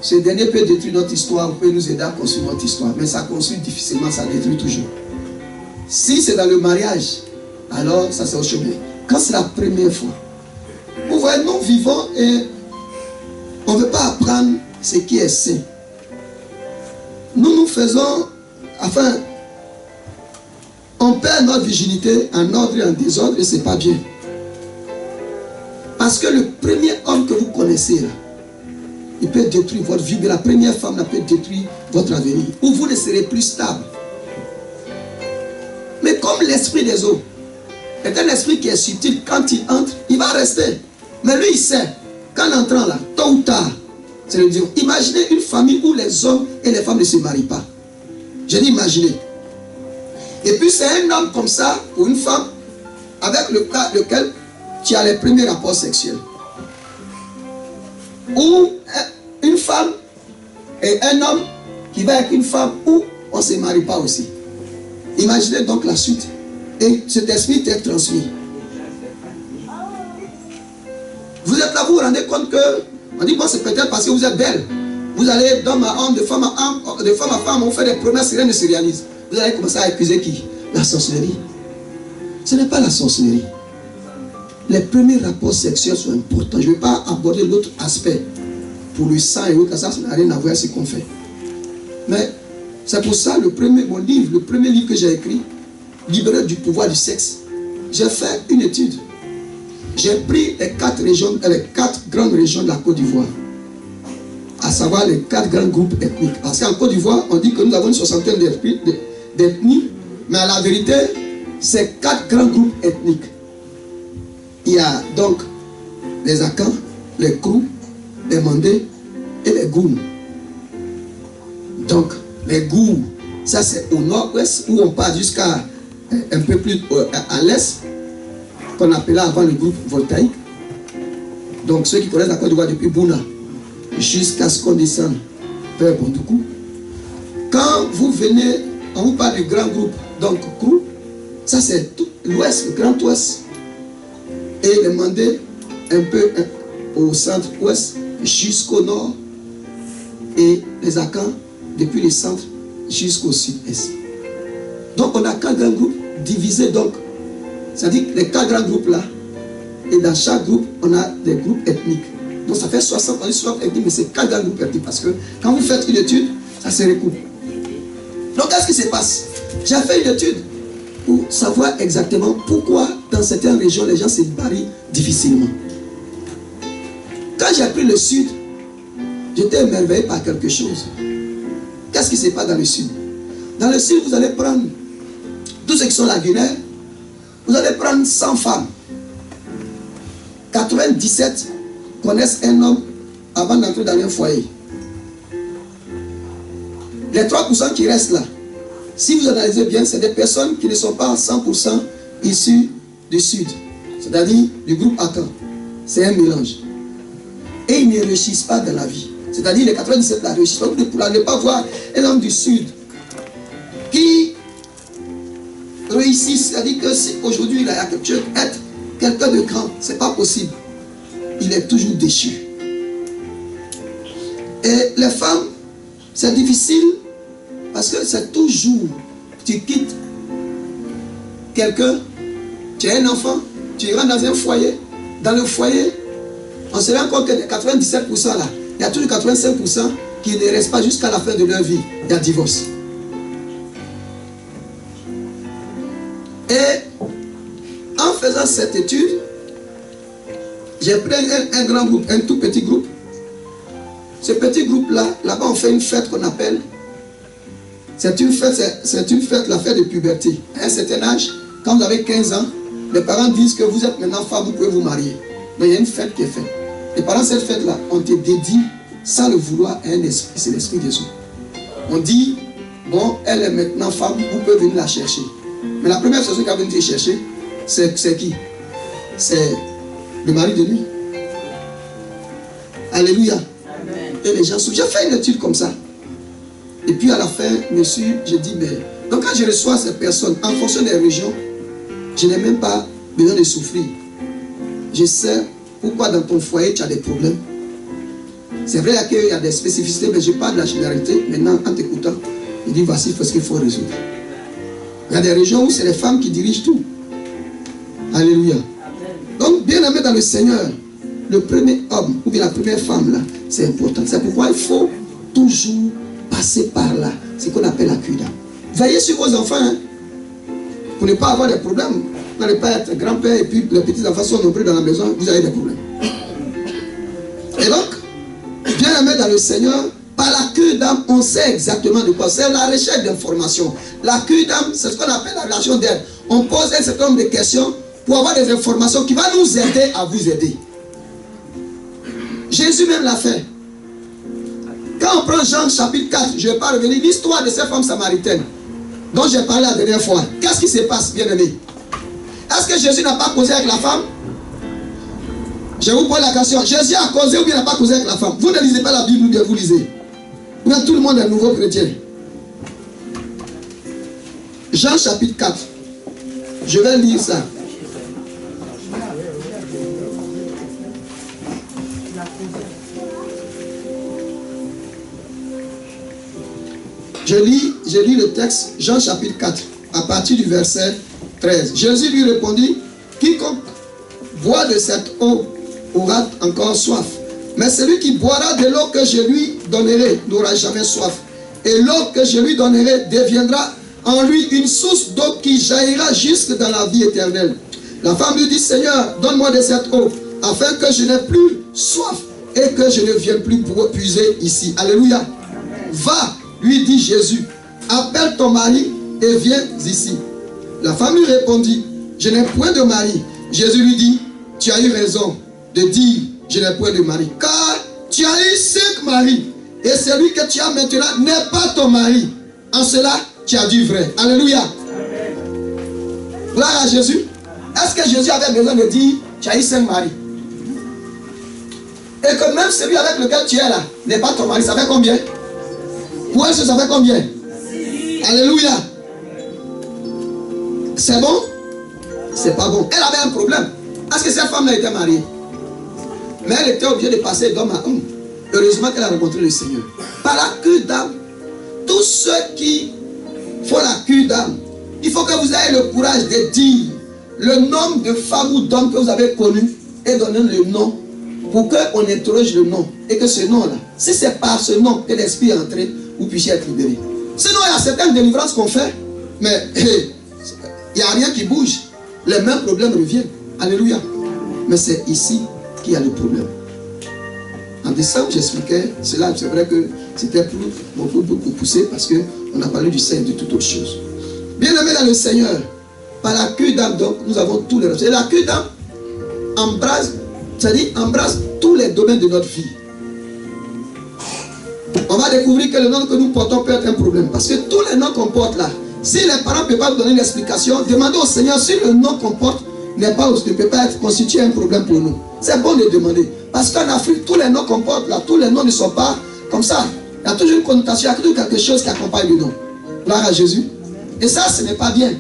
ce dernier peut détruire notre histoire, peut nous aider à construire notre histoire. Mais ça construit difficilement, ça détruit toujours. Si c'est dans le mariage, alors ça c'est au chemin. Quand c'est la première fois, vous voyez, nous vivons et on ne veut pas apprendre ce qui est sain. Nous faisons, enfin, on perd notre virginité en ordre et en désordre et c'est pas bien. Parce que le premier homme que vous connaissez là, il peut détruire votre vie, mais la première femme peut détruire votre avenir. Ou vous ne serez plus stable. Mais comme l'esprit des eaux est un esprit qui est subtil, quand il entre, il va rester. Mais lui, il sait, qu'en entrant là, tôt ou tard, c'est le dire. Imaginez une famille où les hommes et les femmes ne se marient pas. Je dis imaginez. Et puis c'est un homme comme ça, ou une femme, avec lequel tu as les premiers rapports sexuels. Ou une femme et un homme qui va avec une femme où on ne se marie pas aussi. Imaginez donc la suite. Et cet esprit est transmis. Vous êtes là, vous vous rendez compte que, on dit bon, c'est peut-être parce que vous êtes belle. Vous allez d'homme à homme, de femme à homme, de femme à femme, on fait des promesses, rien ne se réalise. Vous allez commencer à accuser qui? La sorcellerie. Ce n'est pas la sorcellerie. Les premiers rapports sexuels sont importants. Je ne vais pas aborder l'autre aspect. Pour le sang et autres, ça n'a rien à voir avec ce qu'on fait. Mais c'est pour ça, le premier livre que j'ai écrit, Libéré du pouvoir du sexe, j'ai fait une étude. J'ai pris les 4 grandes régions de la Côte d'Ivoire. À savoir les 4 grands groupes ethniques. Parce qu'en Côte d'Ivoire, on dit que nous avons une soixantaine d'ethnies, mais à la vérité, c'est 4 grands groupes ethniques. Il y a donc les Akans, les Krou, les Mandés et les Goum. Donc, les Goum, ça c'est au nord-ouest, où on part jusqu'à un peu plus à l'est, qu'on appelait avant le groupe voltaïque. Donc, ceux qui connaissent la Côte d'Ivoire depuis Bouna, jusqu'à ce qu'on descende vers Bondoukou. Quand vous venez, on vous parle du grand groupe, donc Krou, ça c'est tout l'ouest, le grand ouest. Et les Mandés un peu au centre-ouest jusqu'au nord, et les Akans depuis le centre jusqu'au sud-est. Donc on a 4 grands groupes divisés, donc c'est-à-dire que les 4 grands groupes là, et dans chaque groupe on a des groupes ethniques. Donc ça fait 60 ethniques, mais c'est 4 grands groupes ethniques, parce que quand vous faites une étude, ça se recoupe. Donc qu'est-ce qui se passe? J'ai fait une étude pour savoir exactement pourquoi dans certaines régions les gens se marient difficilement. Quand j'ai pris le sud, j'étais émerveillé par quelque chose. Qu'est-ce qui se passe dans le sud? Dans le sud, vous allez prendre tous ceux qui sont lagunaires, vous allez prendre 100 femmes. 97 connaissent un homme avant d'entrer dans un foyer. Les 3% qui restent là, si vous analysez bien, c'est des personnes qui ne sont pas 100% issues du sud, c'est-à-dire du groupe Akan. C'est un mélange. Et ils ne réussissent pas dans la vie. C'est-à-dire les 97 ne réussissent pas. Pour ne pas voir un homme du sud qui réussit, c'est-à-dire que si aujourd'hui il a quelque chose, être quelqu'un de grand, ce n'est pas possible. Il est toujours déchu. Et les femmes, c'est difficile parce que c'est toujours, tu quittes quelqu'un, tu as un enfant, tu rentres dans un foyer. Dans le foyer, on se rend compte que les 97% là, il y a toujours 85% qui ne restent pas jusqu'à la fin de leur vie. Il y a divorce. Et en faisant cette étude, j'ai pris un grand groupe, un tout petit groupe. Ce petit groupe-là, là-bas on fait une fête qu'on appelle, c'est une fête, la fête de puberté. À un certain âge, quand vous avez 15 ans, les parents disent que vous êtes maintenant femme, vous pouvez vous marier. Donc il y a une fête qui est faite. Et pendant cette fête-là, on te dédie, sans le vouloir, à un esprit, c'est l'esprit de Dieu. On dit, bon, elle est maintenant femme, vous pouvez venir la chercher. Mais la première personne qui va venir te chercher, c'est qui? C'est le mari de lui. Alléluia. Amen. Et les gens, j'ai fait une étude comme ça. Et puis à la fin, j'ai dit, mais... Donc quand je reçois ces personnes, en fonction des régions, je n'ai même pas besoin de souffrir. je sais pourquoi dans ton foyer tu as des problèmes. C'est vrai qu'il y a des spécificités, mais je parle de la généralité. Maintenant, en t'écoutant, il dit voici ce qu'il faut résoudre. Il y a des régions où c'est les femmes qui dirigent tout. Alléluia. Donc, bien aimé dans le Seigneur, le premier homme ou bien la première femme là, c'est important. C'est pourquoi il faut toujours passer par là. C'est ce qu'on appelle la cuida. Veillez sur vos enfants, hein, pour ne pas avoir des problèmes. Vous n'allez pas être grand-père et puis les petits enfants sont nombreux dans la maison, vous avez des problèmes. Et donc, bien aimé dans le Seigneur, par la queue d'âme, on sait exactement de quoi. C'est la recherche d'informations. La queue d'âme, c'est ce qu'on appelle la relation d'aide. On pose un certain nombre de questions pour avoir des informations qui vont nous aider à vous aider. Jésus même l'a fait. Quand on prend Jean chapitre 4, je ne vais pas revenir, l'histoire de cette femme samaritaine dont j'ai parlé la dernière fois. Qu'est-ce qui se passe, bien aimé? Est-ce que Jésus n'a pas causé avec la femme? Je vous pose la question. Jésus a causé ou bien n'a pas causé avec la femme? Vous ne lisez pas la Bible ou bien vous lisez? Ou bien tout le monde est nouveau chrétien? Jean chapitre 4. Je vais lire ça. Je lis le texte, Jean chapitre 4, à partir du verset 13. Jésus lui répondit, quiconque boit de cette eau aura encore soif. Mais celui qui boira de l'eau que je lui donnerai n'aura jamais soif. Et l'eau que je lui donnerai deviendra en lui une source d'eau qui jaillira jusque dans la vie éternelle. La femme lui dit, Seigneur, donne-moi de cette eau, afin que je n'ai plus soif et que je ne vienne plus puiser ici. Alléluia. Va, lui dit Jésus, appelle ton mari et viens ici. La femme lui répondit, je n'ai point de mari. Jésus lui dit, tu as eu raison de dire, je n'ai point de mari. Car tu as eu 5 maris, et celui que tu as maintenant n'est pas ton mari. En cela, tu as dit vrai. Alléluia. Gloire à Jésus. Est-ce que Jésus avait besoin de dire, tu as eu 5 maris? Et que même celui avec lequel tu es là n'est pas ton mari, ça fait combien? Pour elle, ça fait combien? Alléluia. C'est bon? C'est pas bon. Elle avait un problème. Est-ce que cette femme-là était mariée? Mais elle était obligée de passer d'homme à homme. Heureusement qu'elle a rencontré le Seigneur. Par la cure d'âme, tous ceux qui font la cure d'âme, il faut que vous ayez le courage de dire le nom de femme ou d'homme que vous avez connu et donner le nom pour qu'on interroge le nom. Et que ce nom-là, si c'est par ce nom que l'esprit est entré, vous puissiez être libéré. Sinon, il y a certaines délivrances qu'on fait, mais il n'y a rien qui bouge. Les mêmes problèmes reviennent. Alléluia. Mais c'est ici qu'il y a le problème. En décembre, j'expliquais cela. C'est vrai que c'était beaucoup poussé parce qu'on a parlé du Seigneur de toute autre chose. Bien aimé dans le Seigneur, par la cure d'âme, donc, nous avons tous les... Et la cure d'âme embrasse tous les domaines de notre vie. On va découvrir que le nom que nous portons peut être un problème. Parce que tous les noms qu'on porte là, si les parents ne peuvent pas vous donner une explication, demandez au Seigneur si le nom qu'on porte ne peut pas être constitué un problème pour nous. C'est bon de demander. Parce qu'en Afrique, tous les noms qu'on porte là, tous les noms ne sont pas comme ça. Il y a toujours une connotation, il y a toujours quelque chose qui accompagne le nom. Gloire à Jésus. Et ça, ce n'est pas bien.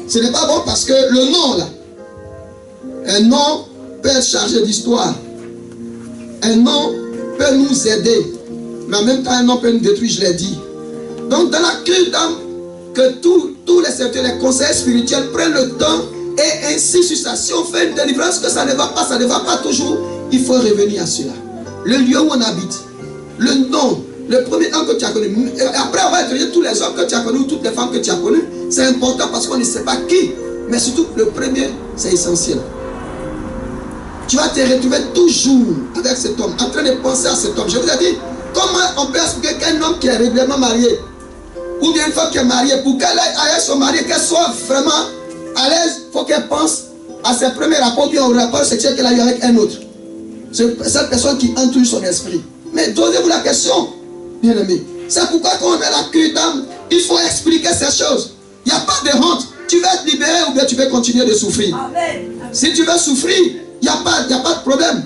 Ce n'est pas bon parce que le nom là, un nom peut être chargé d'histoire. Un nom peut nous aider. Mais en même temps, un nom peut nous détruire, je l'ai dit. Donc, dans la cure d'âme, que tous les serviteurs, les conseillers spirituels prennent le temps et insistent sur ça. Si on fait une délivrance, que ça ne va pas toujours, il faut revenir à cela. Le lieu où on habite, le nom, le premier homme que tu as connu. Et après, on va étudier tous les hommes que tu as connus, toutes les femmes que tu as connues. C'est important parce qu'on ne sait pas qui. Mais surtout, le premier, c'est essentiel. Tu vas te retrouver toujours avec cet homme, en train de penser à cet homme. Je vous ai dit, comment on peut expliquer qu'un homme qui est régulièrement marié, ou bien une femme qui est mariée, pour qu'elle aille à son mari, qu'elle soit vraiment à l'aise, il faut qu'elle pense à ses premiers rapports, ou bien au rapport sexuel qu'elle a eu avec un autre. C'est cette personne qui entoure son esprit. Mais posez-vous la question, bien aimé. C'est pourquoi quand on met la cure d'âme, il faut expliquer ces choses. Il n'y a pas de honte. Tu veux être libéré ou bien tu veux continuer de souffrir. Amen. Si tu veux souffrir, il n'y a pas de problème.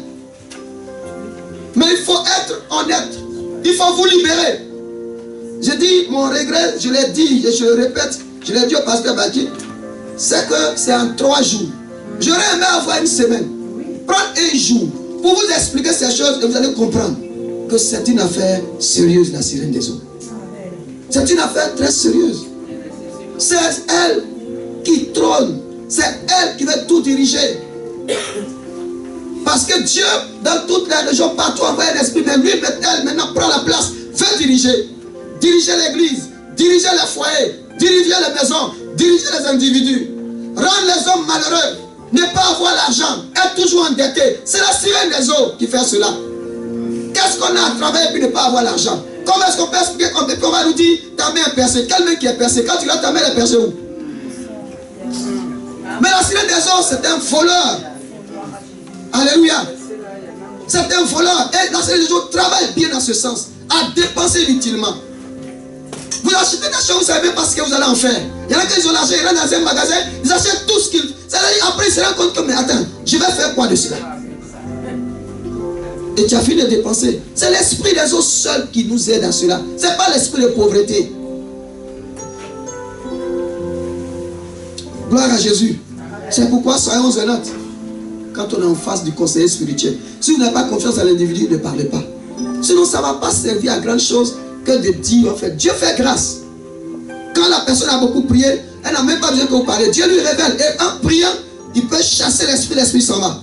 Mais il faut être honnête. Il faut vous libérer. Je dis, mon regret, je l'ai dit et je le répète, je l'ai dit au pasteur Baki, c'est que c'est en 3 jours. J'aurais aimé avoir une semaine. prendre un jour pour vous expliquer ces choses et vous allez comprendre que c'est une affaire sérieuse, la sirène des eaux. C'est une affaire très sérieuse. C'est elle qui trône. C'est elle qui veut tout diriger. Parce que Dieu, dans toutes les régions, partout, envoie un esprit. Mais lui, elle, maintenant, prend la place, veut diriger. Diriger l'église, diriger les foyers, diriger les maisons, diriger les individus. Rendre les hommes malheureux. Ne pas avoir l'argent, être toujours endetté. C'est la sirène des eaux qui fait cela. Qu'est-ce qu'on a à travailler puis ne pas avoir l'argent? Comment est-ce qu'on peut expliquer qu'on va nous dire ta main est percée? Quelle main qui est percée? Quand tu regardes ta main, elle est percée où? Mais la sirène des eaux, c'est un voleur. Alléluia. C'est un voleur. Et la sirène des eaux travaille bien dans ce sens. À dépenser inutilement. Vous achetez des choses, vous ne savez même pas ce que vous allez en faire. Il y en a qui ont l'argent, ils rentrent dans un magasin, ils achètent tout ce qu'ils... Après, ils se rendent compte que, mais attends, je vais faire quoi de cela? Et tu as fini de dépenser. C'est l'esprit des eaux seul qui nous aide à cela. Ce n'est pas l'esprit de pauvreté. Gloire à Jésus. C'est pourquoi soyons honnêtes. Quand on est en face du conseiller spirituel, si vous n'avez pas confiance à l'individu, ne parlez pas. Sinon, ça ne va pas servir à grande chose que de dire, en fait, Dieu fait grâce. Quand la personne a beaucoup prié, elle n'a même pas besoin que vous parlez. Dieu lui révèle. Et en priant, il peut chasser l'esprit s'en va.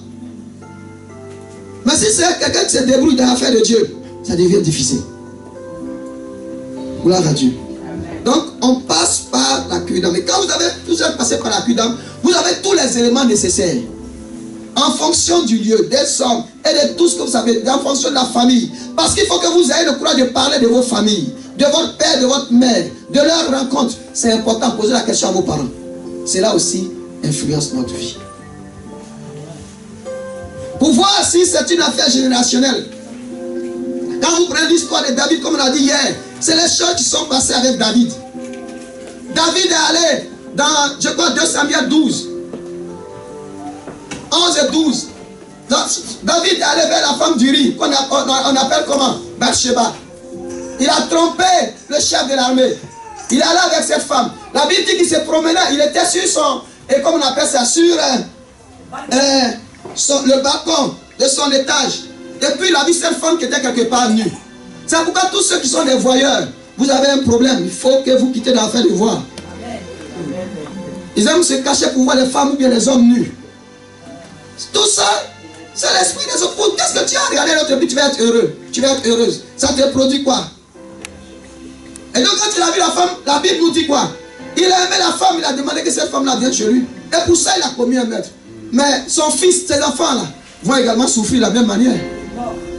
Mais si c'est quelqu'un qui se débrouille dans l'affaire de Dieu, ça devient difficile. Gloire à Dieu. Donc, on passe par la cuidam. Et quand vous êtes passé par la cuidam, vous avez tous les éléments nécessaires. En fonction du lieu, des hommes et de tout ce que vous savez, en fonction de la famille. Parce qu'il faut que vous ayez le courage de parler de vos familles, de votre père, de votre mère, de leur rencontre. C'est important de poser la question à vos parents. Cela aussi influence notre vie. Pour voir si c'est une affaire générationnelle. Quand vous prenez l'histoire de David, comme on a dit hier, c'est les choses qui sont passées avec David. David est allé dans, je crois, 2 Samuel 12. 11 et 12. David est allé vers la femme d'Uri, qu'on appelle comment? Bathsheba. Il a trompé le chef de l'armée. Il est allé avec cette femme. La Bible dit qu'il se promenait, il était sur son, et comme on appelle ça, sur le balcon de son étage. Et puis il a vu cette femme qui était quelque part nue. C'est pourquoi tous ceux qui sont des voyeurs, vous avez un problème. Il faut que vous quittez l'affaire de voir. Ils aiment se cacher pour voir les femmes ou bien les hommes nus. Tout ça, c'est l'esprit des autres. Qu'est-ce que tu as regardé l'autre but? Tu vas être heureux. Tu vas être heureuse. Ça te produit quoi? Et donc quand il a vu la femme, la Bible nous dit quoi? Il a aimé la femme, il a demandé que cette femme-là vienne chez lui. Et pour ça, il a commis un meurtre. Mais son fils, ses enfants-là, vont également souffrir de la même manière.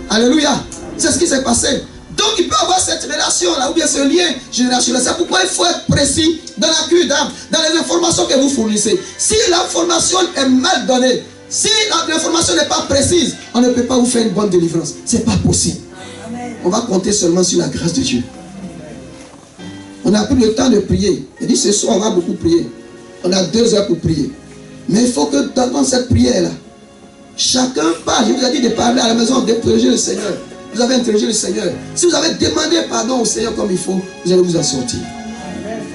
Alléluia. C'est ce qui s'est passé. Donc il peut avoir cette relation-là, ou bien ce lien générationnel. C'est pourquoi il faut être précis dans la cure d'âme, dans les informations que vous fournissez. Si l'information est mal donnée, si l'information n'est pas précise, on ne peut pas vous faire une bonne délivrance. Ce n'est pas possible. On va compter seulement sur la grâce de Dieu. On a pris le temps de prier. Il dit ce soir on va beaucoup prier. On a 2 heures pour prier. Mais il faut que dans cette prière-là, chacun parle. Je vous ai dit de parler à la maison, d'interroger le Seigneur. Vous avez interrogé le Seigneur. Si vous avez demandé pardon au Seigneur comme il faut, vous allez vous en sortir.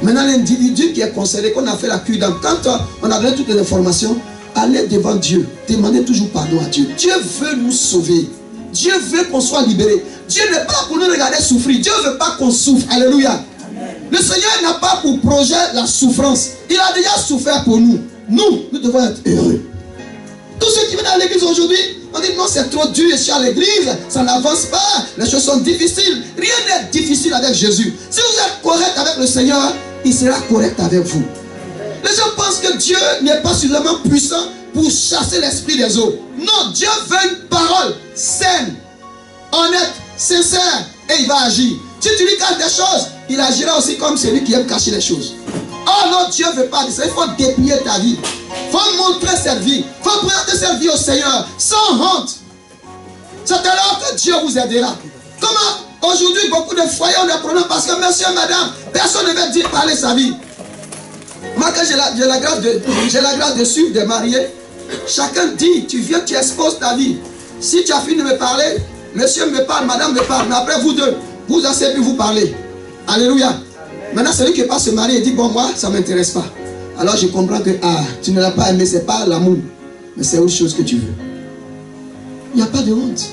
Maintenant, l'individu qui est concerné, qu'on a fait la cure d'âme, quand on a donné toutes les informations, allez devant Dieu. Demandez toujours pardon à Dieu. Dieu veut nous sauver. Dieu veut qu'on soit libéré. Dieu n'est pas pour nous regarder souffrir. Dieu ne veut pas qu'on souffre. Alléluia. Le Seigneur n'a pas pour projet la souffrance. Il a déjà souffert pour nous. Nous devons être heureux. Tous ceux qui viennent à l'église aujourd'hui, on dit non, c'est trop dur ici à l'église, ça n'avance pas, les choses sont difficiles. Rien n'est difficile avec Jésus. Si vous êtes correct avec le Seigneur, il sera correct avec vous. Les gens pensent que Dieu n'est pas suffisamment puissant pour chasser l'esprit des eaux. Non, Dieu veut une parole saine, honnête, sincère, et il va agir. Si tu lui caches des choses, il agira aussi comme celui qui aime cacher les choses. Oh non, Dieu ne veut pas de ça. Il faut déplier ta vie. Il faut montrer cette vie. Il faut présenter cette vie au Seigneur sans honte. C'est alors que Dieu vous aidera. Comment aujourd'hui beaucoup de foyers ont des problèmes parce que monsieur, madame, personne ne veut dire parler sa vie. Moi, quand j'ai la grâce de suivre des mariés, chacun dit, tu viens, tu exposes ta vie. Si tu as fini de me parler, monsieur me parle, madame me parle, mais après vous deux, vous asseyez puis vous parlez. Alléluia. Maintenant, celui qui n'est pas se marier, il dit, bon, moi, ça ne m'intéresse pas. Alors je comprends que, tu ne l'as pas aimé, ce n'est pas l'amour, mais c'est autre chose que tu veux. Il n'y a pas de honte.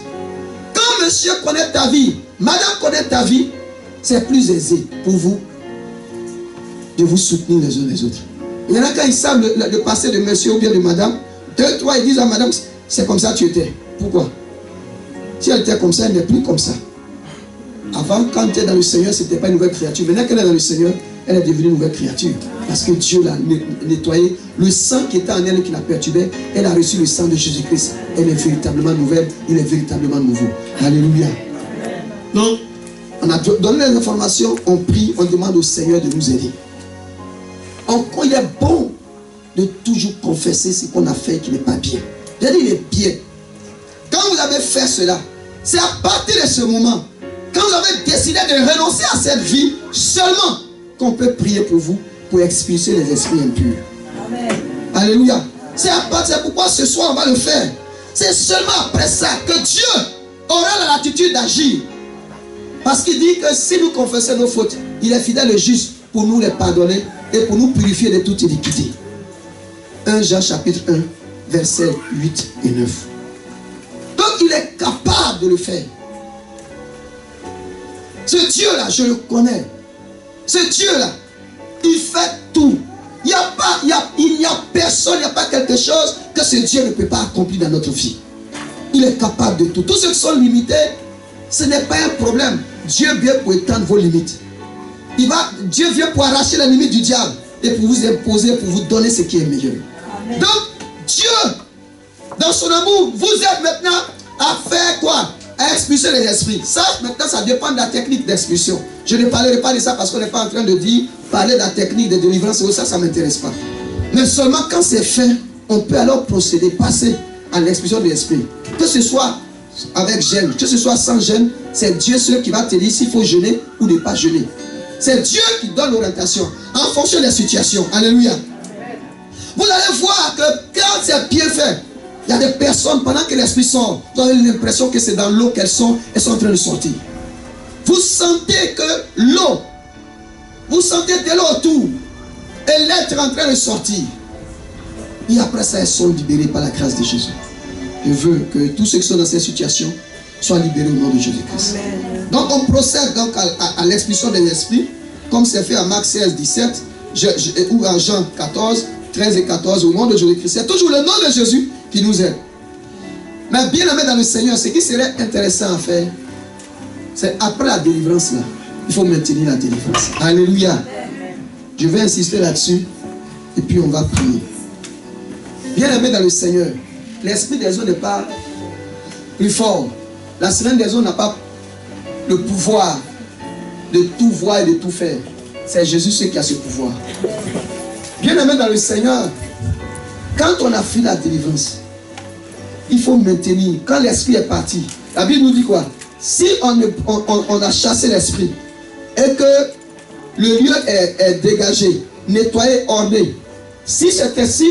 Quand monsieur connaît ta vie, madame connaît ta vie, c'est plus aisé pour vous de vous soutenir les uns les autres. Il y en a quand ils savent le passé de monsieur ou bien de madame, 2, 3, ils disent à madame, c'est comme ça que tu étais. Pourquoi? Si elle était comme ça, elle n'est plus comme ça. Avant, quand elle était dans le Seigneur, ce n'était pas une nouvelle créature. Maintenant qu'elle est dans le Seigneur, elle est devenue une nouvelle créature. Parce que Dieu l'a nettoyée. Le sang qui était en elle, qui la perturbait, elle a reçu le sang de Jésus-Christ. Elle est véritablement nouvelle. Il est véritablement nouveau. Alléluia. Donc, on a donné les informations, on prie, on demande au Seigneur de nous aider. Encore, il est bon de toujours confesser ce qu'on a fait qui n'est pas bien. J'ai dit, il est bien. Quand vous avez fait cela, c'est à partir de ce moment, quand vous avez décidé de renoncer à cette vie, seulement qu'on peut prier pour vous, pour expulser les esprits impurs. Amen. Alléluia. C'est pourquoi ce soir on va le faire. C'est seulement après ça que Dieu aura la latitude d'agir. Parce qu'il dit que si nous confessons nos fautes, il est fidèle et juste pour nous les pardonner et pour nous purifier de toute iniquité. 1 Jean chapitre 1, versets 8 et 9. Donc il est capable de le faire. Ce Dieu-là, je le connais. Ce Dieu-là, il fait tout. Il n'y a personne, il n'y a pas quelque chose que ce Dieu ne peut pas accomplir dans notre vie. Il est capable de tout. Tous ceux qui sont limités, ce n'est pas un problème. Dieu vient pour étendre vos limites. Dieu vient pour arracher les limites du diable et pour vous imposer, pour vous donner ce qui est meilleur. Amen. Donc, Dieu, dans son amour, vous aide maintenant à faire quoi? À expulser les esprits. Ça, maintenant, ça dépend de la technique d'expulsion. Je ne parlerai pas de ça parce qu'on n'est pas en train de dire, parler de la technique de délivrance, ça ne m'intéresse pas. Mais seulement quand c'est fait, on peut alors procéder, passer à l'expulsion de l'esprit. Que ce soit avec gêne, que ce soit sans gêne, c'est Dieu seul qui va te dire s'il faut jeûner ou ne pas jeûner. C'est Dieu qui donne l'orientation en fonction des situations. Alléluia. Vous allez voir que quand c'est bien fait, il y a des personnes, pendant que l'esprit sort, vous avez l'impression que c'est dans l'eau qu'elles sont en train de sortir. Vous sentez que l'eau, vous sentez de l'eau autour, et l'être en train de sortir. Et après ça, elles sont libérées par la grâce de Jésus. Je veux que tous ceux qui sont dans cette situation soient libérés au nom de Jésus-Christ. Donc on procède donc à l'expulsion des esprits, comme c'est fait à Marc 16, 17, ou en Jean 14, 13 et 14, au nom de Jésus-Christ. C'est toujours le nom de Jésus qui nous aide. Mais bien aimé dans le Seigneur, ce qui serait intéressant à faire, c'est après la délivrance là, il faut maintenir la délivrance. Alléluia. Je vais insister là-dessus et puis on va prier. Bien aimé dans le Seigneur, l'esprit des eaux n'est pas plus fort. La sirène des eaux n'a pas le pouvoir de tout voir et de tout faire. C'est Jésus seul qui a ce pouvoir. Bien aimé dans le Seigneur, quand on a fait la délivrance, il faut maintenir. Quand l'esprit est parti, la Bible nous dit quoi? Si on a chassé l'esprit et que le lieu est dégagé, nettoyé, orné, si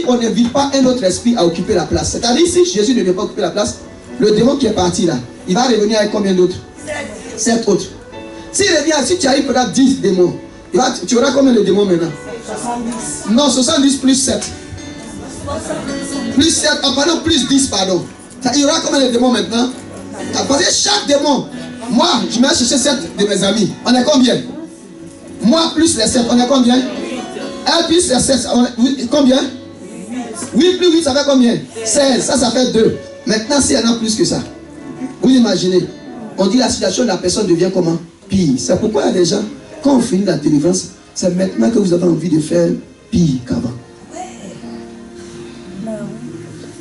on n'invite pas un autre esprit à occuper la place, c'est-à-dire si Jésus ne vient pas occuper la place, le démon qui est parti là, il va revenir avec combien d'autres? 7 autres. S'il revient, si tu arrives peut-être 10 démons, tu auras combien de démons maintenant? 70. Non, 70 plus 7. Plus 7, pardon, plus 10, pardon. Il y aura combien de démons maintenant? Parce que chaque démon, moi, je vais chercher 7 de mes amis. On est combien? Moi plus les 7, on est combien? Elle plus les 7, combien? 8 plus 8, ça fait combien? 16, ça fait 2. Maintenant, s'il y en a plus que ça, vous imaginez, on dit la situation de la personne devient comment? Pire. C'est pourquoi il y a des gens, quand on finit la délivrance, c'est maintenant que vous avez envie de faire pire qu'avant.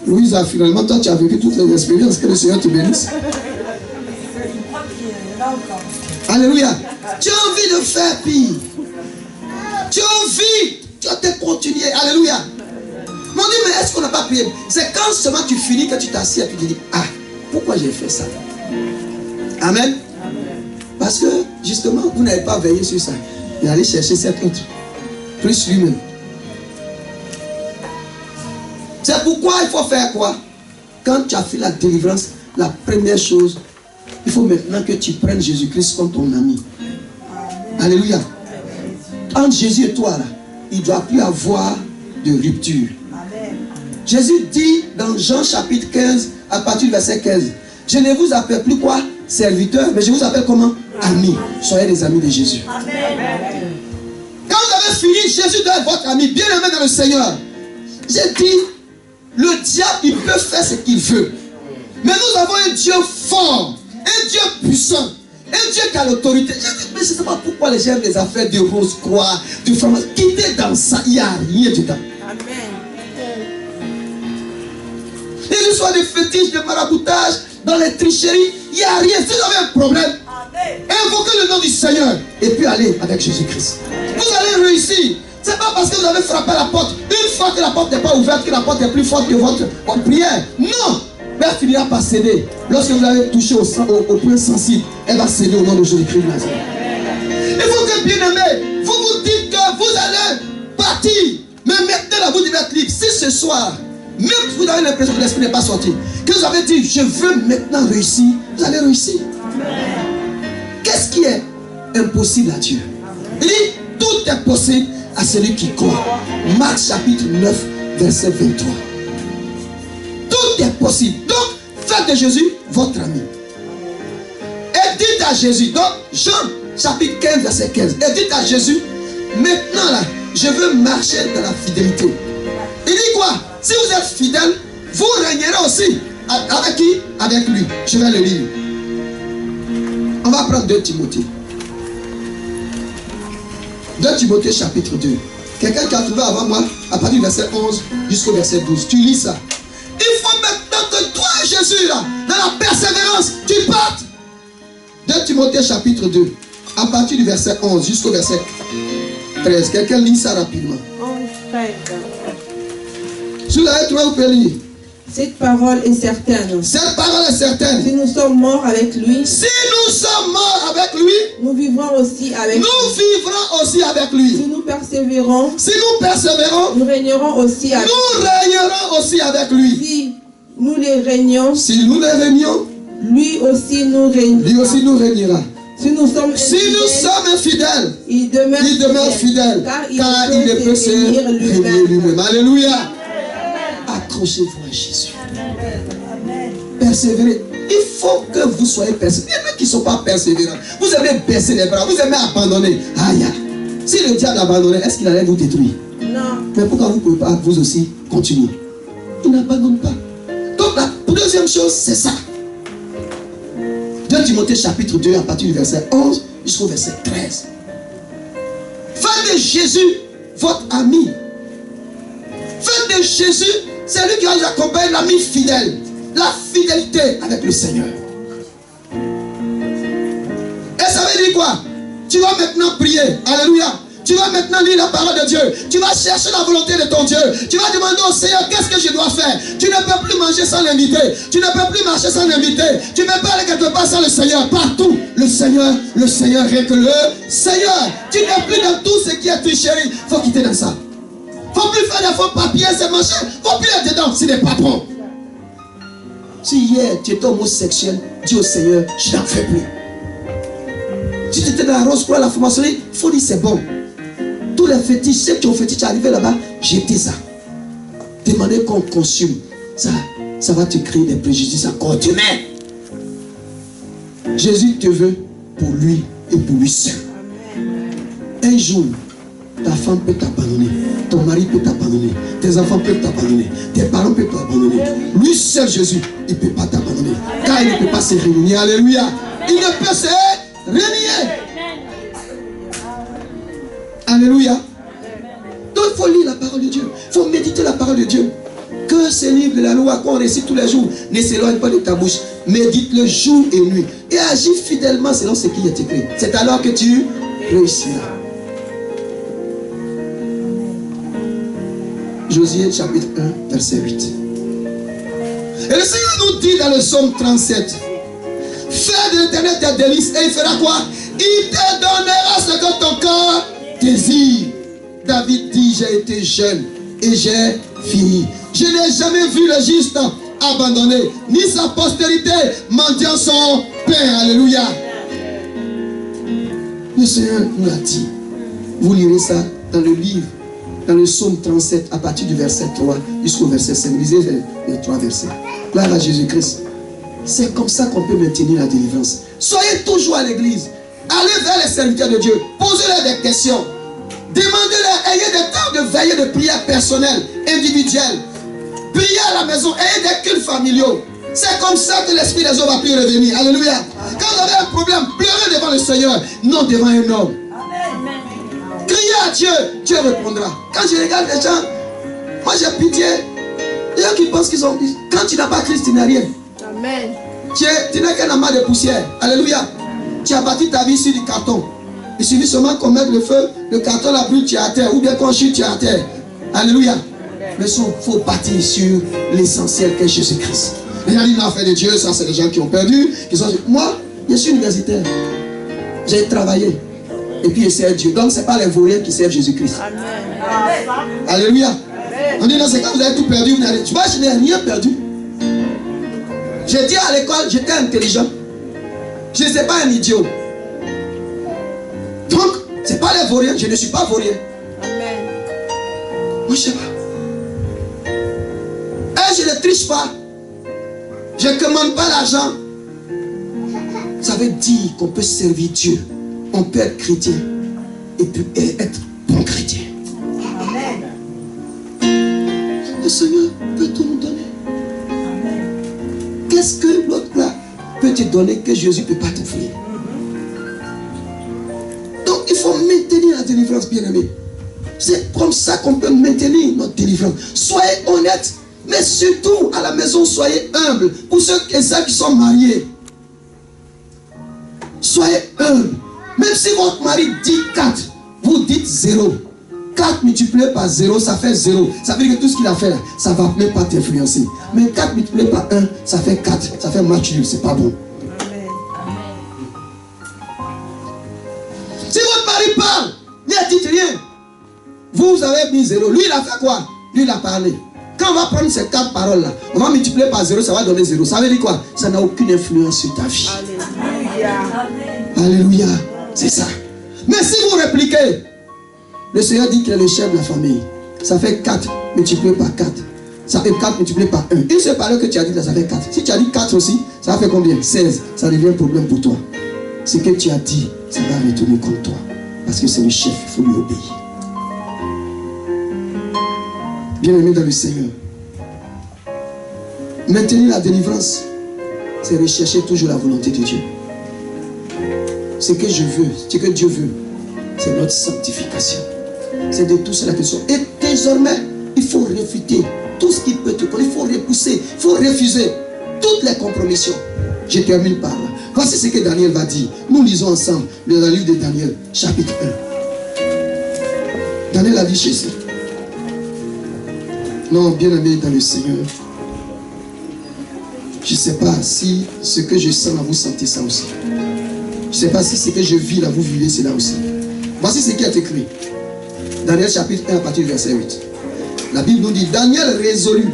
Louisa, finalement, toi, tu as vécu toutes les expériences. Que le Seigneur te bénisse. Alléluia. Tu as envie de faire pire. Tu as envie. Tu as te continuer. Alléluia. Mon Dieu, mais est-ce qu'on n'a pas prié? C'est quand seulement tu finis que tu t'assieds et tu te dis, ah, pourquoi j'ai fait ça? Amen. Parce que, justement, vous n'avez pas veillé sur ça. Et allez chercher cet autre. Plus lui-même. C'est pourquoi il faut faire quoi? Quand tu as fait la délivrance, la première chose, il faut maintenant que tu prennes Jésus-Christ comme ton ami. Alléluia. Entre Jésus et toi, là, il ne doit plus avoir de rupture. Jésus dit dans Jean chapitre 15 à partir du verset 15. Je ne vous appelle plus quoi? Serviteur, mais je vous appelle comment? Amis. Soyez des amis de Jésus. Amen. Quand vous avez fini, Jésus doit être votre ami, bien aimé dans le Seigneur. J'ai dit, le diable, il peut faire ce qu'il veut. Mais nous avons un Dieu fort, un Dieu puissant, un Dieu qui a l'autorité. J'ai dit, mais je ne sais pas pourquoi les gens aiment les affaires de Rose-Croix, de pharmacie. Quittez dans ça, il n'y a rien dedans. Amen. Les histoires de fétiches, de maraboutage, dans les tricheries, il n'y a rien. Si vous avez un problème, invoquez le nom du Seigneur et puis allez avec Jésus-Christ. Vous allez réussir. Ce n'est pas parce que vous avez frappé à la porte, une fois que la porte n'est pas ouverte, que la porte est plus forte que votre prière. Non! Mais elle finira par céder. Lorsque vous l'avez touché au point sensible, elle va céder au nom de Jésus-Christ. Il faut que, bien aimé, vous vous dites que vous allez partir. Mais maintenant, là, vous devez être libre. Si ce soir, même si vous avez l'impression que l'esprit n'est pas sorti, que vous avez dit, je veux maintenant réussir, vous allez réussir. Qu'est-ce qui est impossible à Dieu? Il dit, tout est possible à celui qui croit. Marc chapitre 9, verset 23. Tout est possible. Donc, faites de Jésus votre ami. Et dites à Jésus, donc Jean chapitre 15, verset 15. Et dites à Jésus, maintenant là, je veux marcher dans la fidélité. Il dit quoi? Si vous êtes fidèle, vous régnerez aussi. Avec qui? Avec lui. Je vais le lire. On va prendre 2 Timothée. 2 Timothée chapitre 2. Quelqu'un qui a trouvé avant moi, à partir du verset 11 jusqu'au verset 12. Tu lis ça. Il faut maintenant que toi, Jésus, là, dans la persévérance, tu partes. 2 Timothée chapitre 2, à partir du verset 11 jusqu'au verset 13. Quelqu'un lit ça rapidement. 11, 13. Si vous l'avez trouvé, vous pouvez lire. Cette parole est certaine. Cette parole est certaine. Si nous sommes morts avec lui, si nous sommes morts avec lui, nous vivrons aussi avec lui. Nous vivrons aussi avec lui. Si nous persévérons, nous régnerons aussi avec lui. Nous régnerons aussi avec lui. Si nous les régnons, lui aussi nous régnera. Si nous sommes infidèles, il demeure fidèle, car il ne peut se régner lui-même. Alléluia. Accrochez-vous à Jésus. Persévérez. Il faut que vous soyez persévérants. Il y en a qui ne sont pas persévérants. Vous aimez baisser les bras, vous aimez abandonner. Aïe. Si le diable abandonnait, est-ce qu'il allait vous détruire? Non. Mais pourquoi vous ne pouvez pas vous aussi continuer? Il n'abandonne pas. Donc la deuxième chose, c'est ça. 2 Timothée chapitre 2, à partir du verset 11 jusqu'au verset 13. Faites de Jésus votre ami. Faites de Jésus, c'est lui qui va nous accompagner, l'ami fidèle. La fidélité avec le Seigneur. Et ça veut dire quoi? Tu vas maintenant prier. Alléluia. Tu vas maintenant lire la parole de Dieu. Tu vas chercher la volonté de ton Dieu. Tu vas demander au Seigneur, qu'est-ce que je dois faire? Tu ne peux plus manger sans l'inviter. Tu ne peux plus marcher sans l'inviter. Tu ne peux pas aller quelque part sans le Seigneur. Partout, le Seigneur, rien que le Seigneur. Tu n'es plus dans tout ce qui est tricherie. Il faut quitter dans ça. Il ne faut plus faire des faux papiers, c'est marcher. Il ne faut plus être dedans, ce n'est pas bon. Si hier tu étais homosexuel, dis au Seigneur, je n'en fais plus. Si tu étais dans la Rose-Croix, la franc-maçonnerie, il faut dire c'est bon. Tous les fétiches, ceux qui ont fétiche arrivé là-bas, jetez ça. Demandez qu'on consume. Ça va te créer des préjudices encore demain. Jésus te veut pour lui et pour lui seul. Un jour, ta femme peut t'abandonner, ton mari peut t'abandonner, tes enfants peuvent t'abandonner, tes parents peuvent t'abandonner. Lui seul, Jésus, il ne peut pas t'abandonner. Car il ne peut pas se réunir. Alléluia. Il ne peut se réunir. Alléluia. Donc il faut lire la parole de Dieu. Il faut méditer la parole de Dieu. Que ce livre de la loi qu'on récite tous les jours ne s'éloigne pas de ta bouche. Médite-le jour et nuit. Et agis fidèlement selon ce qui est écrit. C'est alors que tu réussiras. Josué chapitre 1, verset 8. Et le Seigneur nous dit dans le psaume 37, fais de l'Éternel tes délices et il fera quoi? Il te donnera ce que ton cœur désire. David dit, j'ai été jeune et j'ai fini. Je n'ai jamais vu le juste abandonné, ni sa postérité mendiant son pain. Alléluia. Le Seigneur nous a dit, vous lirez ça dans le livre dans le psaume 37, à partir du verset 3 jusqu'au verset 5. Lisez les 3 versets. Là, Jésus-Christ. C'est comme ça qu'on peut maintenir la délivrance. Soyez toujours à l'église. Allez vers les serviteurs de Dieu. Posez-leur des questions. Demandez-leur. Ayez des temps de veillée de prière personnelle, individuelle. Priez à la maison. Ayez des cultes familiaux. C'est comme ça que l'esprit des hommes va plus revenir. Alléluia. Quand vous avez un problème, pleurez devant le Seigneur, non devant un homme. Criez à Dieu, Dieu répondra. Quand je regarde les gens, moi j'ai pitié. Les gens qui pensent qu'ils ont. Quand tu n'as pas Christ, tu n'as rien. Amen. Tu n'as qu'un amas de poussière. Alléluia. Tu as bâti ta vie sur du carton. Il suffit seulement qu'on mette le feu, le carton la brûle, tu es à terre. Ou bien qu'on chute, tu es à terre. Alléluia. Mais il faut bâtir sur l'essentiel qu'est Jésus-Christ. Les gens disent, non, fait de Dieu, ça c'est les gens qui ont perdu. Moi, je suis universitaire. J'ai travaillé. Et puis je sers Dieu. Donc ce n'est pas les vauriens qui servent Jésus-Christ. Alléluia. On dit non, c'est quand vous avez tout perdu, vous n'avez. Moi, je n'ai rien perdu. J'ai dit à l'école, j'étais intelligent. Je ne suis pas un idiot. Donc, ce n'est pas les vauriens, je ne suis pas vaurien. Moi, je ne sais pas. Et je ne triche pas. Je ne commande pas l'argent. Ça veut dire qu'on peut servir Dieu. On peut être chrétien et puis être bon chrétien. Amen. Le Seigneur peut tout nous donner. Qu'est-ce que l'autre là peut te donner que Jésus ne peut pas t'offrir? Donc il faut maintenir la délivrance, bien-aimé. C'est comme ça qu'on peut maintenir notre délivrance. Soyez honnêtes, mais surtout à la maison, soyez humbles. Pour ceux et celles qui sont mariés, soyez humbles. Même si votre mari dit 4, vous dites 0. 4 multiplié par 0, ça fait 0. Ça veut dire que tout ce qu'il a fait là, ça ne va même pas t'influencer. Mais 4 multiplié par 1, ça fait 4. Ça fait match nul, c'est pas bon. Amen. Si votre mari parle, ne dites rien. Vous avez mis 0. Lui, il a fait quoi? Lui, il a parlé. Quand on va prendre ces 4 paroles là, on va multiplier par 0, ça va donner 0. Ça veut dire quoi? Ça n'a aucune influence sur ta vie. Alléluia. Alléluia. C'est ça. Mais si vous répliquez, le Seigneur dit qu'il est le chef de la famille. Ça fait 4 multiplié par 4. Ça fait 4 multiplié par 1. Une seule parole que tu as dit là, ça fait 4. Si tu as dit 4 aussi, ça fait combien? 16. Ça devient un problème pour toi. Ce que tu as dit, ça va retourner contre toi. Parce que c'est le chef, il faut lui obéir. Bien-aimé dans le Seigneur, maintenir la délivrance, c'est rechercher toujours la volonté de Dieu. Ce que je veux, ce que Dieu veut, c'est notre sanctification. C'est de tout cela que sont. Et désormais, il faut réfuter tout ce qui peut te connaître. Il faut repousser, il faut refuser toutes les compromissions. Je termine par là. Voici ce que Daniel va dire. Nous lisons ensemble le livre de Daniel, chapitre 1. Daniel a dit ceci. Non, bien-aimé dans le Seigneur, je ne sais pas si ce que je sens là, vous sentez ça aussi. Je ne sais pas si ce que je vis là, vous vivez cela aussi. Voici ce qui est écrit. Daniel chapitre 1 à partir du verset 8. La Bible nous dit, Daniel résolut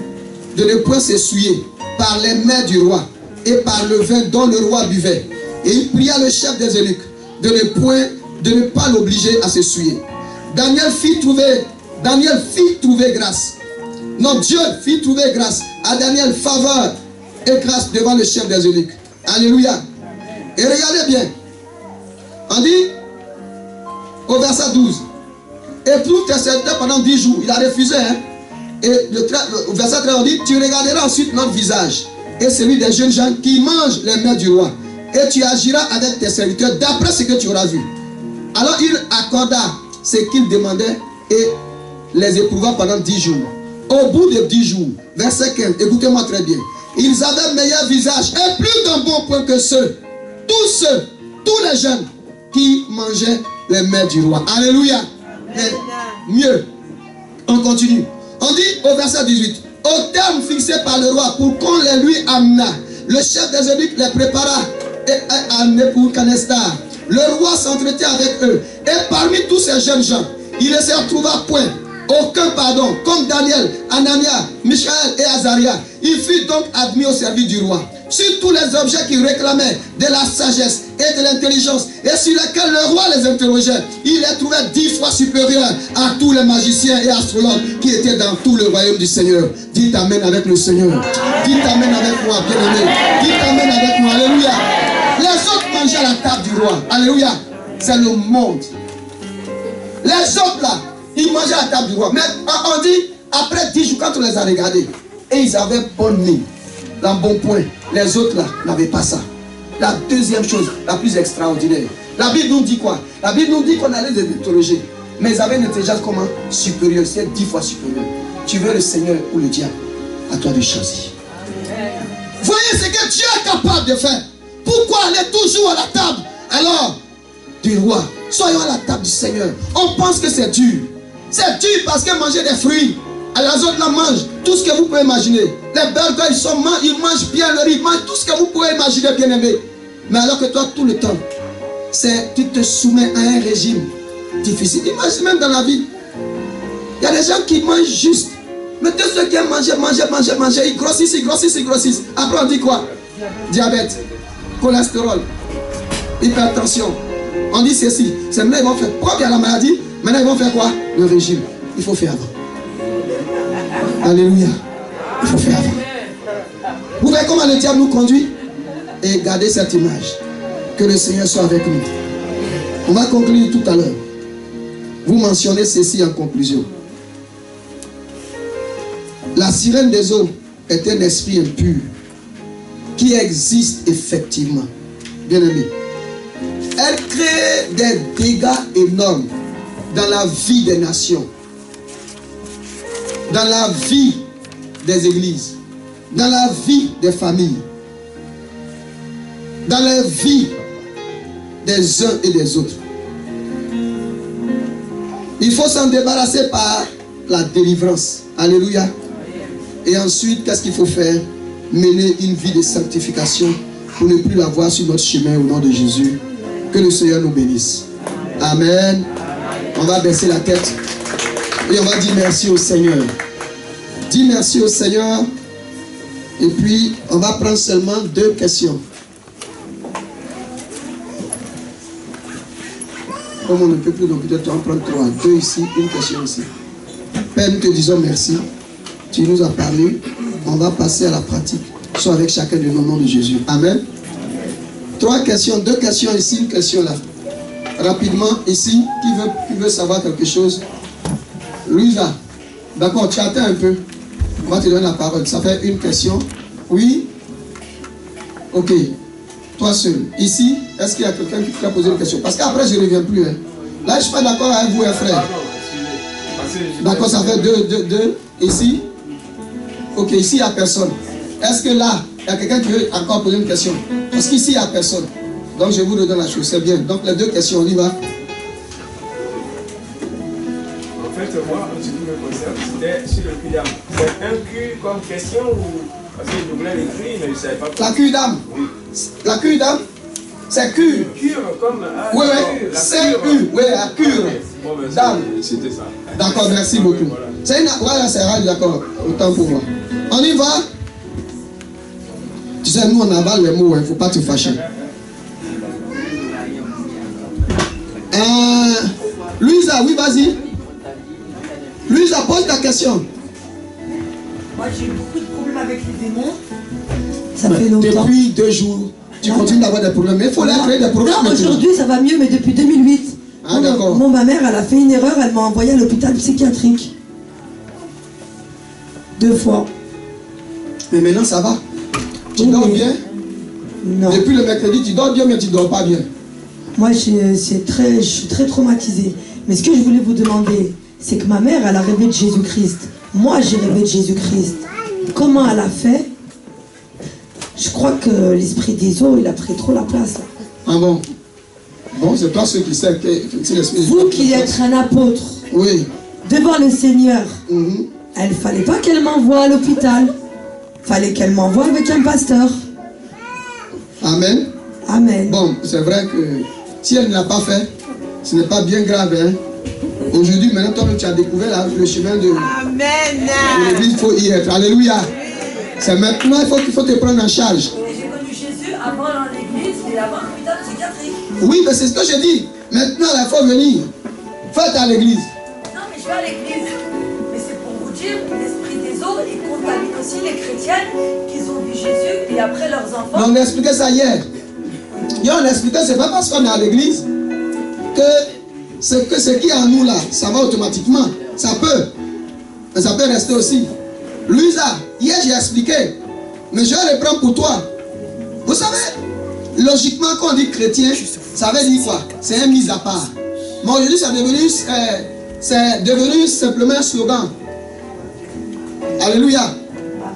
de ne point s'essuyer par les mains du roi et par le vin dont le roi buvait. Et il pria le chef des eunuques de ne pas l'obliger à s'essuyer. Daniel fit trouver grâce. Non, Dieu fit trouver grâce à Daniel, faveur et grâce devant le chef des eunuques. Alléluia. Et regardez bien. On dit au verset 12. Et pour tes serviteurs pendant 10 jours. Il a refusé. Et au verset 13, on dit, tu regarderas ensuite notre visage et celui des jeunes gens qui mangent les mains du roi. Et tu agiras avec tes serviteurs d'après ce que tu auras vu. Alors il accorda ce qu'ils demandaient et les éprouva pendant 10 jours. Au bout de 10 jours, verset 15, écoutez-moi très bien. Ils avaient meilleur visage et plus d'un bon point que tous les jeunes qui mangeaient les mains du roi. Alléluia. Mais mieux, on continue. On dit au verset 18, au terme fixé par le roi pour qu'on les lui amena, le chef des eunuques les prépara et amenait pour Canestar. Le roi s'entretient avec eux. Et parmi tous ces jeunes gens, il ne se retrouva point aucun pardon, comme Daniel, Anania, Michaël et Azaria. Il fut donc admis au service du roi. sur tous les objets qui réclamaient de la sagesse et de l'intelligence et sur lesquels le roi les interrogeait. Il les trouvait 10 fois supérieurs à tous les magiciens et astrologues qui étaient dans tout le royaume du Seigneur. Dites amen avec le Seigneur. Dites amen avec moi, bien-aimé. Dites amen avec moi. Alléluia. Les autres mangeaient à la table du roi. Alléluia. C'est le monde. Les autres là, ils mangeaient à la table du roi. Mais on dit, après 10 jours, quand on les a regardés, et ils avaient bonne mine, dans bon point. Les autres là n'avaient pas ça. La deuxième chose, la plus extraordinaire. La Bible nous dit quoi? La Bible nous dit qu'on allait les interroger. Mais ils avaient une intelligence comment? Supérieure. C'est 10 fois supérieure. Tu veux le Seigneur ou le diable? À toi de choisir. Voyez ce que Dieu est capable de faire. Pourquoi aller toujours à la table alors du roi? Soyons à la table du Seigneur. On pense que c'est dur. C'est dur parce que manger des fruits. Les autres là mangent tout ce que vous pouvez imaginer. Les burgers, ils mangent bien le riz, ils mangent tout ce que vous pouvez imaginer, bien aimé. Mais alors que toi, tout le temps, tu te soumets à un régime difficile. Imagine même dans la vie. Il y a des gens qui mangent juste. Mais tous ceux qui aiment manger, ils grossissent. Après on dit quoi? Diabète, cholestérol, hypertension. On dit ceci. C'est maintenant ils vont faire preuve à la maladie. Maintenant ils vont faire quoi? Le régime. Il faut faire avant. Alléluia. Il faut faire avant. Vous voyez comment le diable nous conduit? Et gardez cette image. Que le Seigneur soit avec nous. On va conclure tout à l'heure. Vous mentionnez ceci en conclusion. La sirène des eaux est un esprit impur qui existe effectivement. Bien aimé. Elle crée des dégâts énormes dans la vie des nations, dans la vie des églises, dans la vie des familles, dans la vie des uns et des autres. Il faut s'en débarrasser par la délivrance. Alléluia. Et ensuite, qu'est-ce qu'il faut faire? Mener une vie de sanctification pour ne plus la voir sur notre chemin au nom de Jésus. Que le Seigneur nous bénisse. Amen. On va baisser la tête et on va dire merci au Seigneur. Dis merci au Seigneur. Et puis, on va prendre seulement 2 questions. Comme on ne peut plus, donc peut-être on va prendre 3. 2 ici, une question ici. Père, nous te disons merci. Tu nous as parlé. On va passer à la pratique. Soit avec chacun de nos noms de Jésus. Amen. 3 questions, 2 questions ici, une question là. Rapidement, ici, qui veut savoir quelque chose? Louisa, d'accord, tu attends un peu. On va te donner la parole. Ça fait une question. Oui? Ok. Toi seul. Ici, est-ce qu'il y a quelqu'un qui t'a posé une question? Parce qu'après, je ne reviens plus. Hein. Là, je ne suis pas d'accord avec vous, frère. D'accord, ça fait 2. Ici? Ok, ici, il n'y a personne. Est-ce que là, il y a quelqu'un qui veut encore poser une question? Parce qu'ici, il n'y a personne. Donc, je vous redonne la chose. C'est bien. Donc, les 2 questions, on y va. En fait, moi, ce qui me concerne, c'était sur le cul d'âme. C'est un cul comme question ou... Parce que je voulais l'écrire, mais je ne savais pas. La cul d'âme. Oui. La cure d'âme, c'est cure. Cure comme... Oui, c'est cure. Oui, la cure. Bon, ben, d'âme. c'était ça. D'accord, merci beaucoup. Voilà. C'est une... Voilà, c'est vrai, d'accord. Autant pour moi. On y va. Tu sais, nous, on avale les mots, il ne faut pas te fâcher. Louisa, oui, vas-y. Louisa, pose ta question. Moi, j'ai eu beaucoup de problèmes avec les démons. Ça fait longtemps. Depuis 2 jours, tu continues d'avoir des problèmes. Mais il faut leur créer des problèmes. Non, aujourd'hui, ça va mieux, mais depuis 2008. Ah, d'accord. Ma mère, elle a fait une erreur, elle m'a envoyé à l'hôpital psychiatrique. 2 fois. Mais maintenant, ça va. Tu Oui. dors bien? Non. Depuis le mercredi, tu dors bien, mais tu ne dors pas bien. Moi, je suis très traumatisée. Mais ce que je voulais vous demander, c'est que ma mère, elle a rêvé de Jésus-Christ. Moi, j'ai rêvé de Jésus-Christ. Comment elle a fait? Je crois que l'esprit des eaux, il a pris trop la place. Là. Ah bon? Bon, c'est toi ceux qui savent que si l'esprit... Vous qui êtes un apôtre, oui. devant le Seigneur, Mhm. elle fallait pas qu'elle m'envoie à l'hôpital. Fallait qu'elle m'envoie avec un pasteur. Amen. Amen. Bon, c'est vrai que si elle ne l'a pas fait, ce n'est pas bien grave. Hein? Aujourd'hui, maintenant, toi, tu as découvert le chemin de l'église, il faut y être. Alléluia. C'est maintenant qu'il faut te prendre en charge. Oui, mais c'est ce que je dis. Maintenant, il faut venir. Faites à l'église. Non, mais je vais à l'église. Mais c'est pour vous dire, l'esprit des eaux, il contamine aussi les chrétiens qui ont vu Jésus et après leurs enfants. Mais on a expliqué ça hier. Hier, on a expliqué, c'est pas parce qu'on est à l'église que ce qui est en nous là, ça va automatiquement. Ça peut. Mais ça peut rester aussi. Louisa, hier j'ai expliqué. Mais je vais le prendre pour toi. Vous savez, logiquement, quand on dit chrétien, ça veut dire quoi? C'est un mis à part. Mais aujourd'hui, c'est devenu simplement un slogan. Alléluia.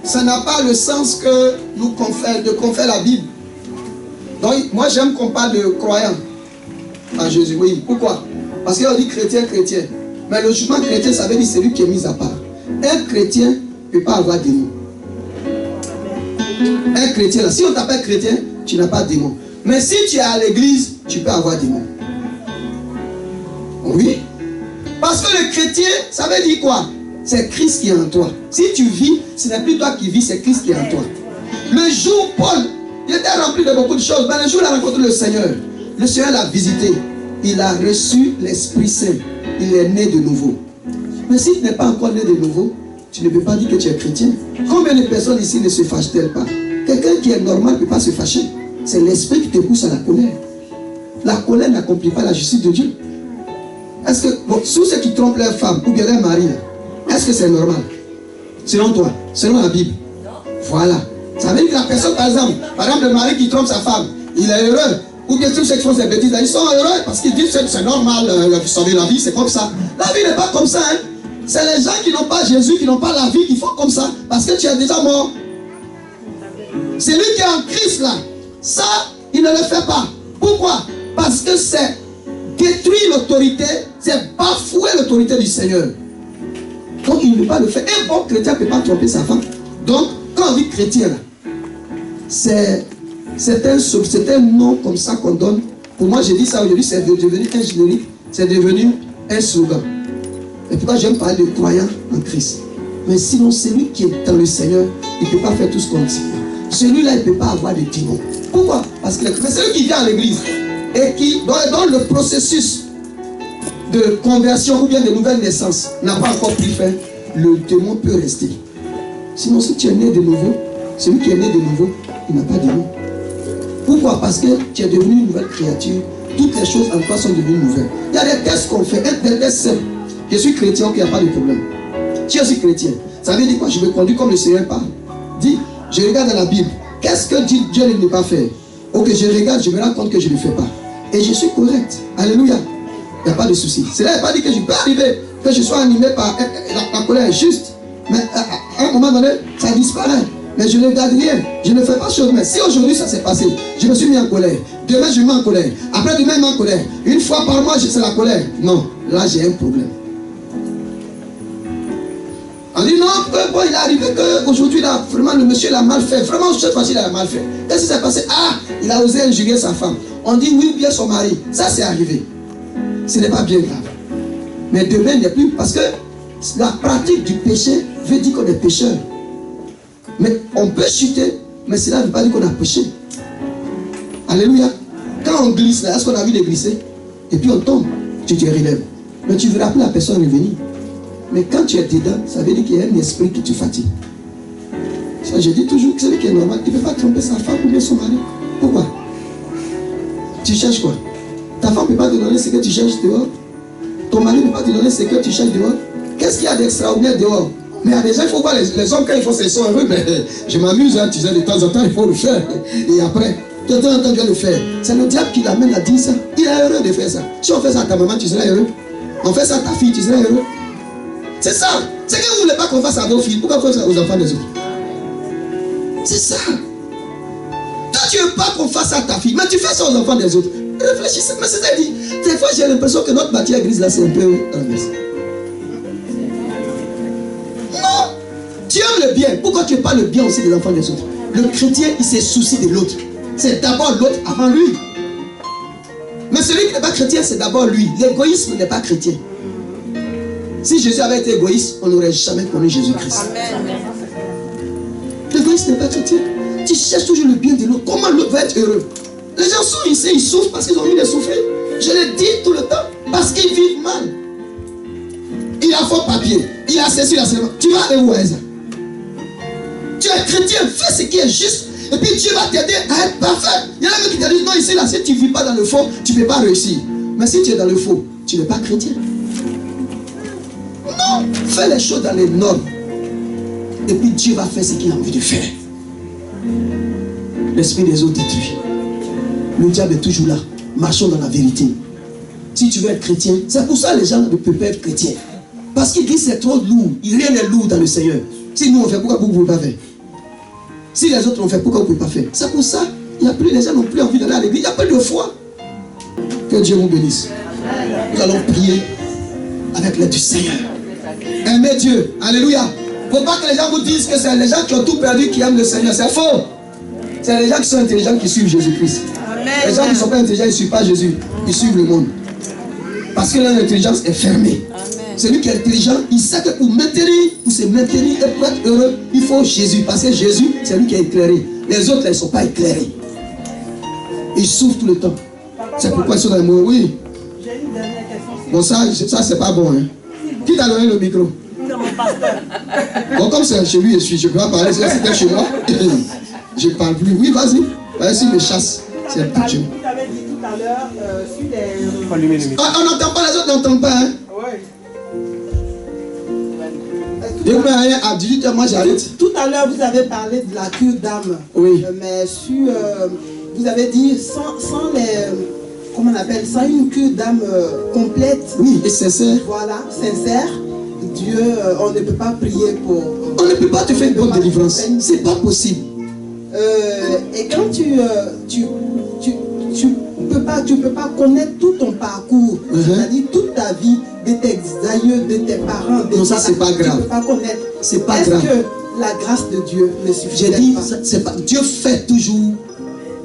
Ça n'a pas le sens que nous confère la Bible. Donc, moi, j'aime qu'on parle de croyant en Jésus. Oui, pourquoi? Parce qu'on dit chrétien, chrétien. Mais logiquement, chrétien, ça veut dire celui qui est mis à part. Un chrétien ne peut pas avoir de démon. Un chrétien, là, si on t'appelle chrétien, tu n'as pas de démon. Mais si tu es à l'église, tu peux avoir des démons. Oui. Parce que le chrétien, ça veut dire quoi? C'est Christ qui est en toi. Si tu vis, ce n'est plus toi qui vis, c'est Christ qui est en toi. Le jour, Paul, il était rempli de beaucoup de choses. Mais le jour où il a rencontré le Seigneur l'a visité. Il a reçu l'Esprit Saint. Il est né de nouveau. Mais si tu n'es pas encore né de nouveau, tu ne peux pas dire que tu es chrétien. Combien de personnes ici ne se fâchent-elles pas? Quelqu'un qui est normal ne peut pas se fâcher. C'est l'esprit qui te pousse à la colère. La colère n'accomplit pas la justice de Dieu. Est-ce que, bon, tous ceux qui trompent leur femme ou bien leur mari, est-ce que c'est normal? Selon toi, selon la Bible. Voilà. Ça veut dire que la personne, par exemple, le mari qui trompe sa femme, il est heureux. Ou bien tous ceux qui font ces bêtises, ils sont heureux parce qu'ils disent que c'est normal, sauver la vie, c'est comme ça. La vie n'est pas comme ça. Hein. C'est les gens qui n'ont pas Jésus, qui n'ont pas la vie, qui font comme ça. Parce que tu es déjà mort. C'est lui qui est en Christ là. Ça, il ne le fait pas. Pourquoi? Parce que c'est détruire l'autorité, c'est bafouer l'autorité du Seigneur. Donc il ne peut pas le faire. Un bon chrétien ne peut pas tromper sa femme. Donc, quand on dit chrétien là, c'est un nom comme ça qu'on donne. Pour moi, j'ai dit ça aujourd'hui, c'est devenu un générique, c'est devenu un slogan. Et pourquoi j'aime parler de croyants en Christ? Mais sinon, celui qui est dans le Seigneur, il ne peut pas faire tout ce qu'on dit. Celui-là, il ne peut pas avoir de démons. Pourquoi? Parce que celui qui vient à l'église et qui, dans le processus de conversion ou bien de nouvelle naissance, n'a pas encore pu faire, le démon peut rester. Sinon, si tu es né de nouveau, celui qui est né de nouveau, il n'a pas de démon. Pourquoi? Parce que tu es devenu une nouvelle créature. Toutes les choses en toi sont devenues nouvelles. Il y a des tests qu'on fait, des tests simples. Je suis chrétien, ok, il n'y a pas de problème. Tu es aussi chrétien. Ça veut dire quoi? Je me conduis comme le Seigneur parle. Dis, je regarde dans la Bible. Qu'est-ce que dit Dieu ne peut pas faire? Ok, je regarde, je me rends compte que je ne le fais pas. Et je suis correct. Alléluia. Il n'y a pas de souci. Cela n'est pas dit que je peux arriver, que je sois animé par la colère juste. Mais à un moment donné, ça disparaît. Mais je ne garde rien. Je ne fais pas chose. Mais si aujourd'hui ça s'est passé, je me suis mis en colère. Demain, je me mets en colère. Après demain, je me mets en colère. Une fois par mois, c'est la colère. Non, là, j'ai un problème. On dit non, bon, il est arrivé qu'aujourd'hui, vraiment, le monsieur l'a mal fait. Vraiment, cette fois-ci, il a mal fait. Qu'est-ce qui s'est passé? Ah, il a osé injurier sa femme. On dit oui, bien son mari. Ça, c'est arrivé. Ce n'est pas bien grave. Mais demain, il n'y a plus. Parce que la pratique du péché veut dire qu'on est pécheur. Mais on peut chuter, mais cela ne veut pas dire qu'on a péché. Alléluia. Quand on glisse là, est-ce qu'on a vu de glisser? Et puis on tombe, tu te relèves. Mais tu ne verras plus la personne revenir. Mais quand tu es dedans, ça veut dire qu'il y a un esprit qui te fatigue. Ça, je dis toujours que celui qui est normal, il ne peut pas tromper sa femme ou bien son mari. Pourquoi? Tu cherches quoi? Ta femme ne peut pas te donner ce que tu cherches dehors. Ton mari ne peut pas te donner ce que tu cherches dehors. Qu'est-ce qu'il y a d'extraordinaire dehors? Mais il y a des gens, il faut voir les hommes quand ils font ces sons heureux, mais je m'amuse, hein, tu sais, de temps en temps, il faut le faire. Et après, de temps en temps, je vais le faire. C'est le diable qui l'amène à dire ça. Il est heureux de faire ça. Si on fait ça à ta maman, tu seras heureux. On fait ça à ta fille, tu seras heureux. C'est ça. C'est que vous ne voulez pas qu'on fasse à vos filles. Pourquoi on fait ça aux enfants des autres? C'est ça. Toi, tu ne veux pas qu'on fasse ça à ta fille, mais tu fais ça aux enfants des autres. Réfléchissez, mais c'est-à-dire, des fois, j'ai l'impression que notre matière grise là, c'est un peu renversé. Tu aimes le bien. Pourquoi tu n'aimes pas le bien aussi des enfants des autres? Le chrétien, il se soucie de l'autre. C'est d'abord l'autre avant lui. Mais celui qui n'est pas chrétien, c'est d'abord lui. L'égoïsme n'est pas chrétien. Si Jésus avait été égoïste, on n'aurait jamais connu Jésus-Christ. L'égoïsme n'est pas chrétien. Tu cherches toujours le bien de l'autre. Comment l'autre va être heureux? Les gens sont ici, ils souffrent parce qu'ils ont envie de souffrir. Je le dis tout le temps, parce qu'ils vivent mal. Il a faux papier, il a ceci, il a cela. Tu vas aller où, Eza? Tu es chrétien, fais ce qui est juste. Et puis Dieu va t'aider à être parfait. Il y en a qui te disent, non, ici, là, si tu ne vis pas dans le faux, tu ne peux pas réussir. Mais si tu es dans le faux, tu n'es pas chrétien. Non, fais les choses dans les normes. Et puis Dieu va faire ce qu'il a envie de faire. L'esprit des autres détruit. Le diable est toujours là. Marchons dans la vérité. Si tu veux être chrétien, c'est pour ça que les gens ne peuvent pas être chrétiens. Parce qu'ils disent c'est trop lourd. Rien n'est lourd dans le Seigneur. Si nous on fait, pourquoi vous ne pouvez pas faire? Si les autres ont fait, pourquoi vous ne pouvez pas faire? C'est pour ça. Les gens n'ont plus envie d'aller à l'église. Il n'y a pas de foi. Que Dieu vous bénisse. Nous allons prier avec l'aide du Seigneur. Aimez Dieu. Alléluia. Il ne faut pas que les gens vous disent que c'est les gens qui ont tout perdu qui aiment le Seigneur. C'est faux. C'est les gens qui sont intelligents qui suivent Jésus-Christ. Les gens qui ne sont pas intelligents, ils ne suivent pas Jésus. Ils suivent le monde. Parce que leur intelligence est fermée. Celui qui est intelligent, il sait que pour se maintenir et pour être heureux, il faut Jésus. Parce que Jésus, c'est lui qui est éclairé. Les autres, ils ne sont pas éclairés. Ils souffrent tout le temps. C'est pourquoi ils sont dans le monde. Oui. J'ai une dernière question. Bon, ça c'est pas bon. Hein. Qui t'a donné le micro? C'est mon pasteur. Bon, comme c'est chez lui, je peux pas parler. Si c'était chez moi, je ne parle plus. Oui, vas-y. Vas-y, me chasse. C'est un peu Dieu. Vous avez dit tout à l'heure sur les... Ah, on n'entend pas, les autres n'entendent pas. Hein. Oui. Rien à 18h, moi j'arrête. Tout à l'heure, vous avez parlé de la cure d'âme. Oui. Mais sur, vous avez dit sans les... Comment on appelle ça? Une cure d'âme complète. Oui, et sincère. Voilà, sincère. Dieu, on ne peut pas prier pour... On ne peut pas te faire une bonne délivrance. C'est pas possible. Et quand tu peux pas connaître tout ton parcours, c'est-à-dire toute ta vie, de tes aïeux, de tes parents, non, ça c'est pas grave. Tu peux pas connaître. C'est pas grave. Est-ce que la grâce de Dieu ne suffit J'ai dit, pas? c'est pas, Dieu fait toujours.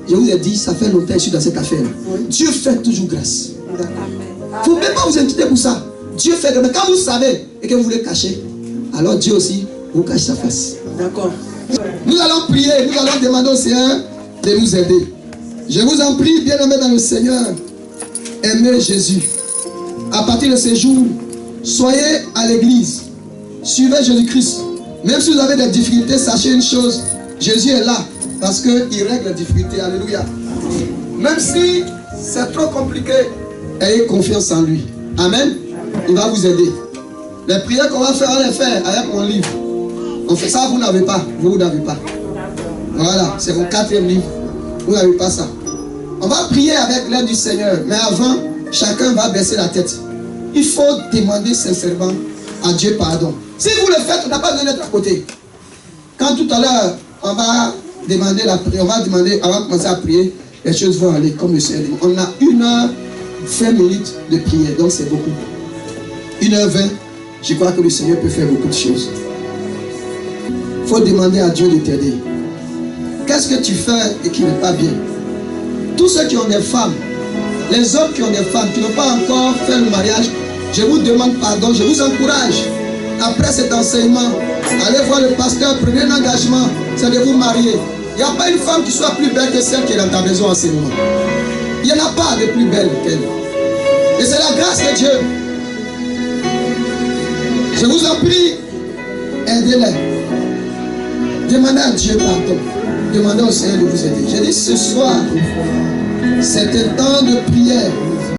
Je vous ai dit, ça fait longtemps que je suis dans cette affaire. Oui. Dieu fait toujours grâce. Il ne faut même pas vous inquiéter pour ça. Dieu fait grâce. Mais quand vous savez et que vous voulez cacher, alors Dieu aussi vous cache sa face. D'accord. Nous allons prier, nous allons demander au Seigneur de nous aider. Je vous en prie, bien-aimés dans le Seigneur, aimez Jésus. À partir de ce jour, soyez à l'église. Suivez Jésus-Christ. Même si vous avez des difficultés, sachez une chose. Jésus est là parce qu'il règle les difficultés. Alléluia. Même si c'est trop compliqué, ayez confiance en lui. Amen. Il va vous aider. Les prières qu'on va faire, on les fait avec mon livre. On fait ça, vous n'avez pas. Vous n'avez pas. Voilà, c'est mon 4e livre. Vous n'avez pas ça. On va prier avec l'aide du Seigneur. Mais avant, chacun va baisser la tête. Il faut demander sincèrement à Dieu pardon. Si vous le faites, on n'a pas besoin d'être à côté. Quand tout à l'heure, on va demander la prière, on va commencer à prier, les choses vont aller comme le Seigneur dit. On a 1h20 minutes de prière, donc c'est beaucoup. 1h20, je crois que le Seigneur peut faire beaucoup de choses. Il faut demander à Dieu de t'aider. Qu'est-ce que tu fais et qui n'est pas bien? Tous ceux qui ont des femmes, les hommes qui ont des femmes, qui n'ont pas encore fait le mariage, je vous demande pardon, je vous encourage. Après cet enseignement, allez voir le pasteur, prenez un engagement, c'est de vous marier. Il n'y a pas une femme qui soit plus belle que celle qui est dans ta maison en ce moment. Il n'y en a pas de plus belle qu'elle. Et c'est la grâce de Dieu. Je vous en prie, aidez-les. Demandez à Dieu pardon. Demandez au Seigneur de vous aider. J'ai dit ce soir, c'est un temps de prière.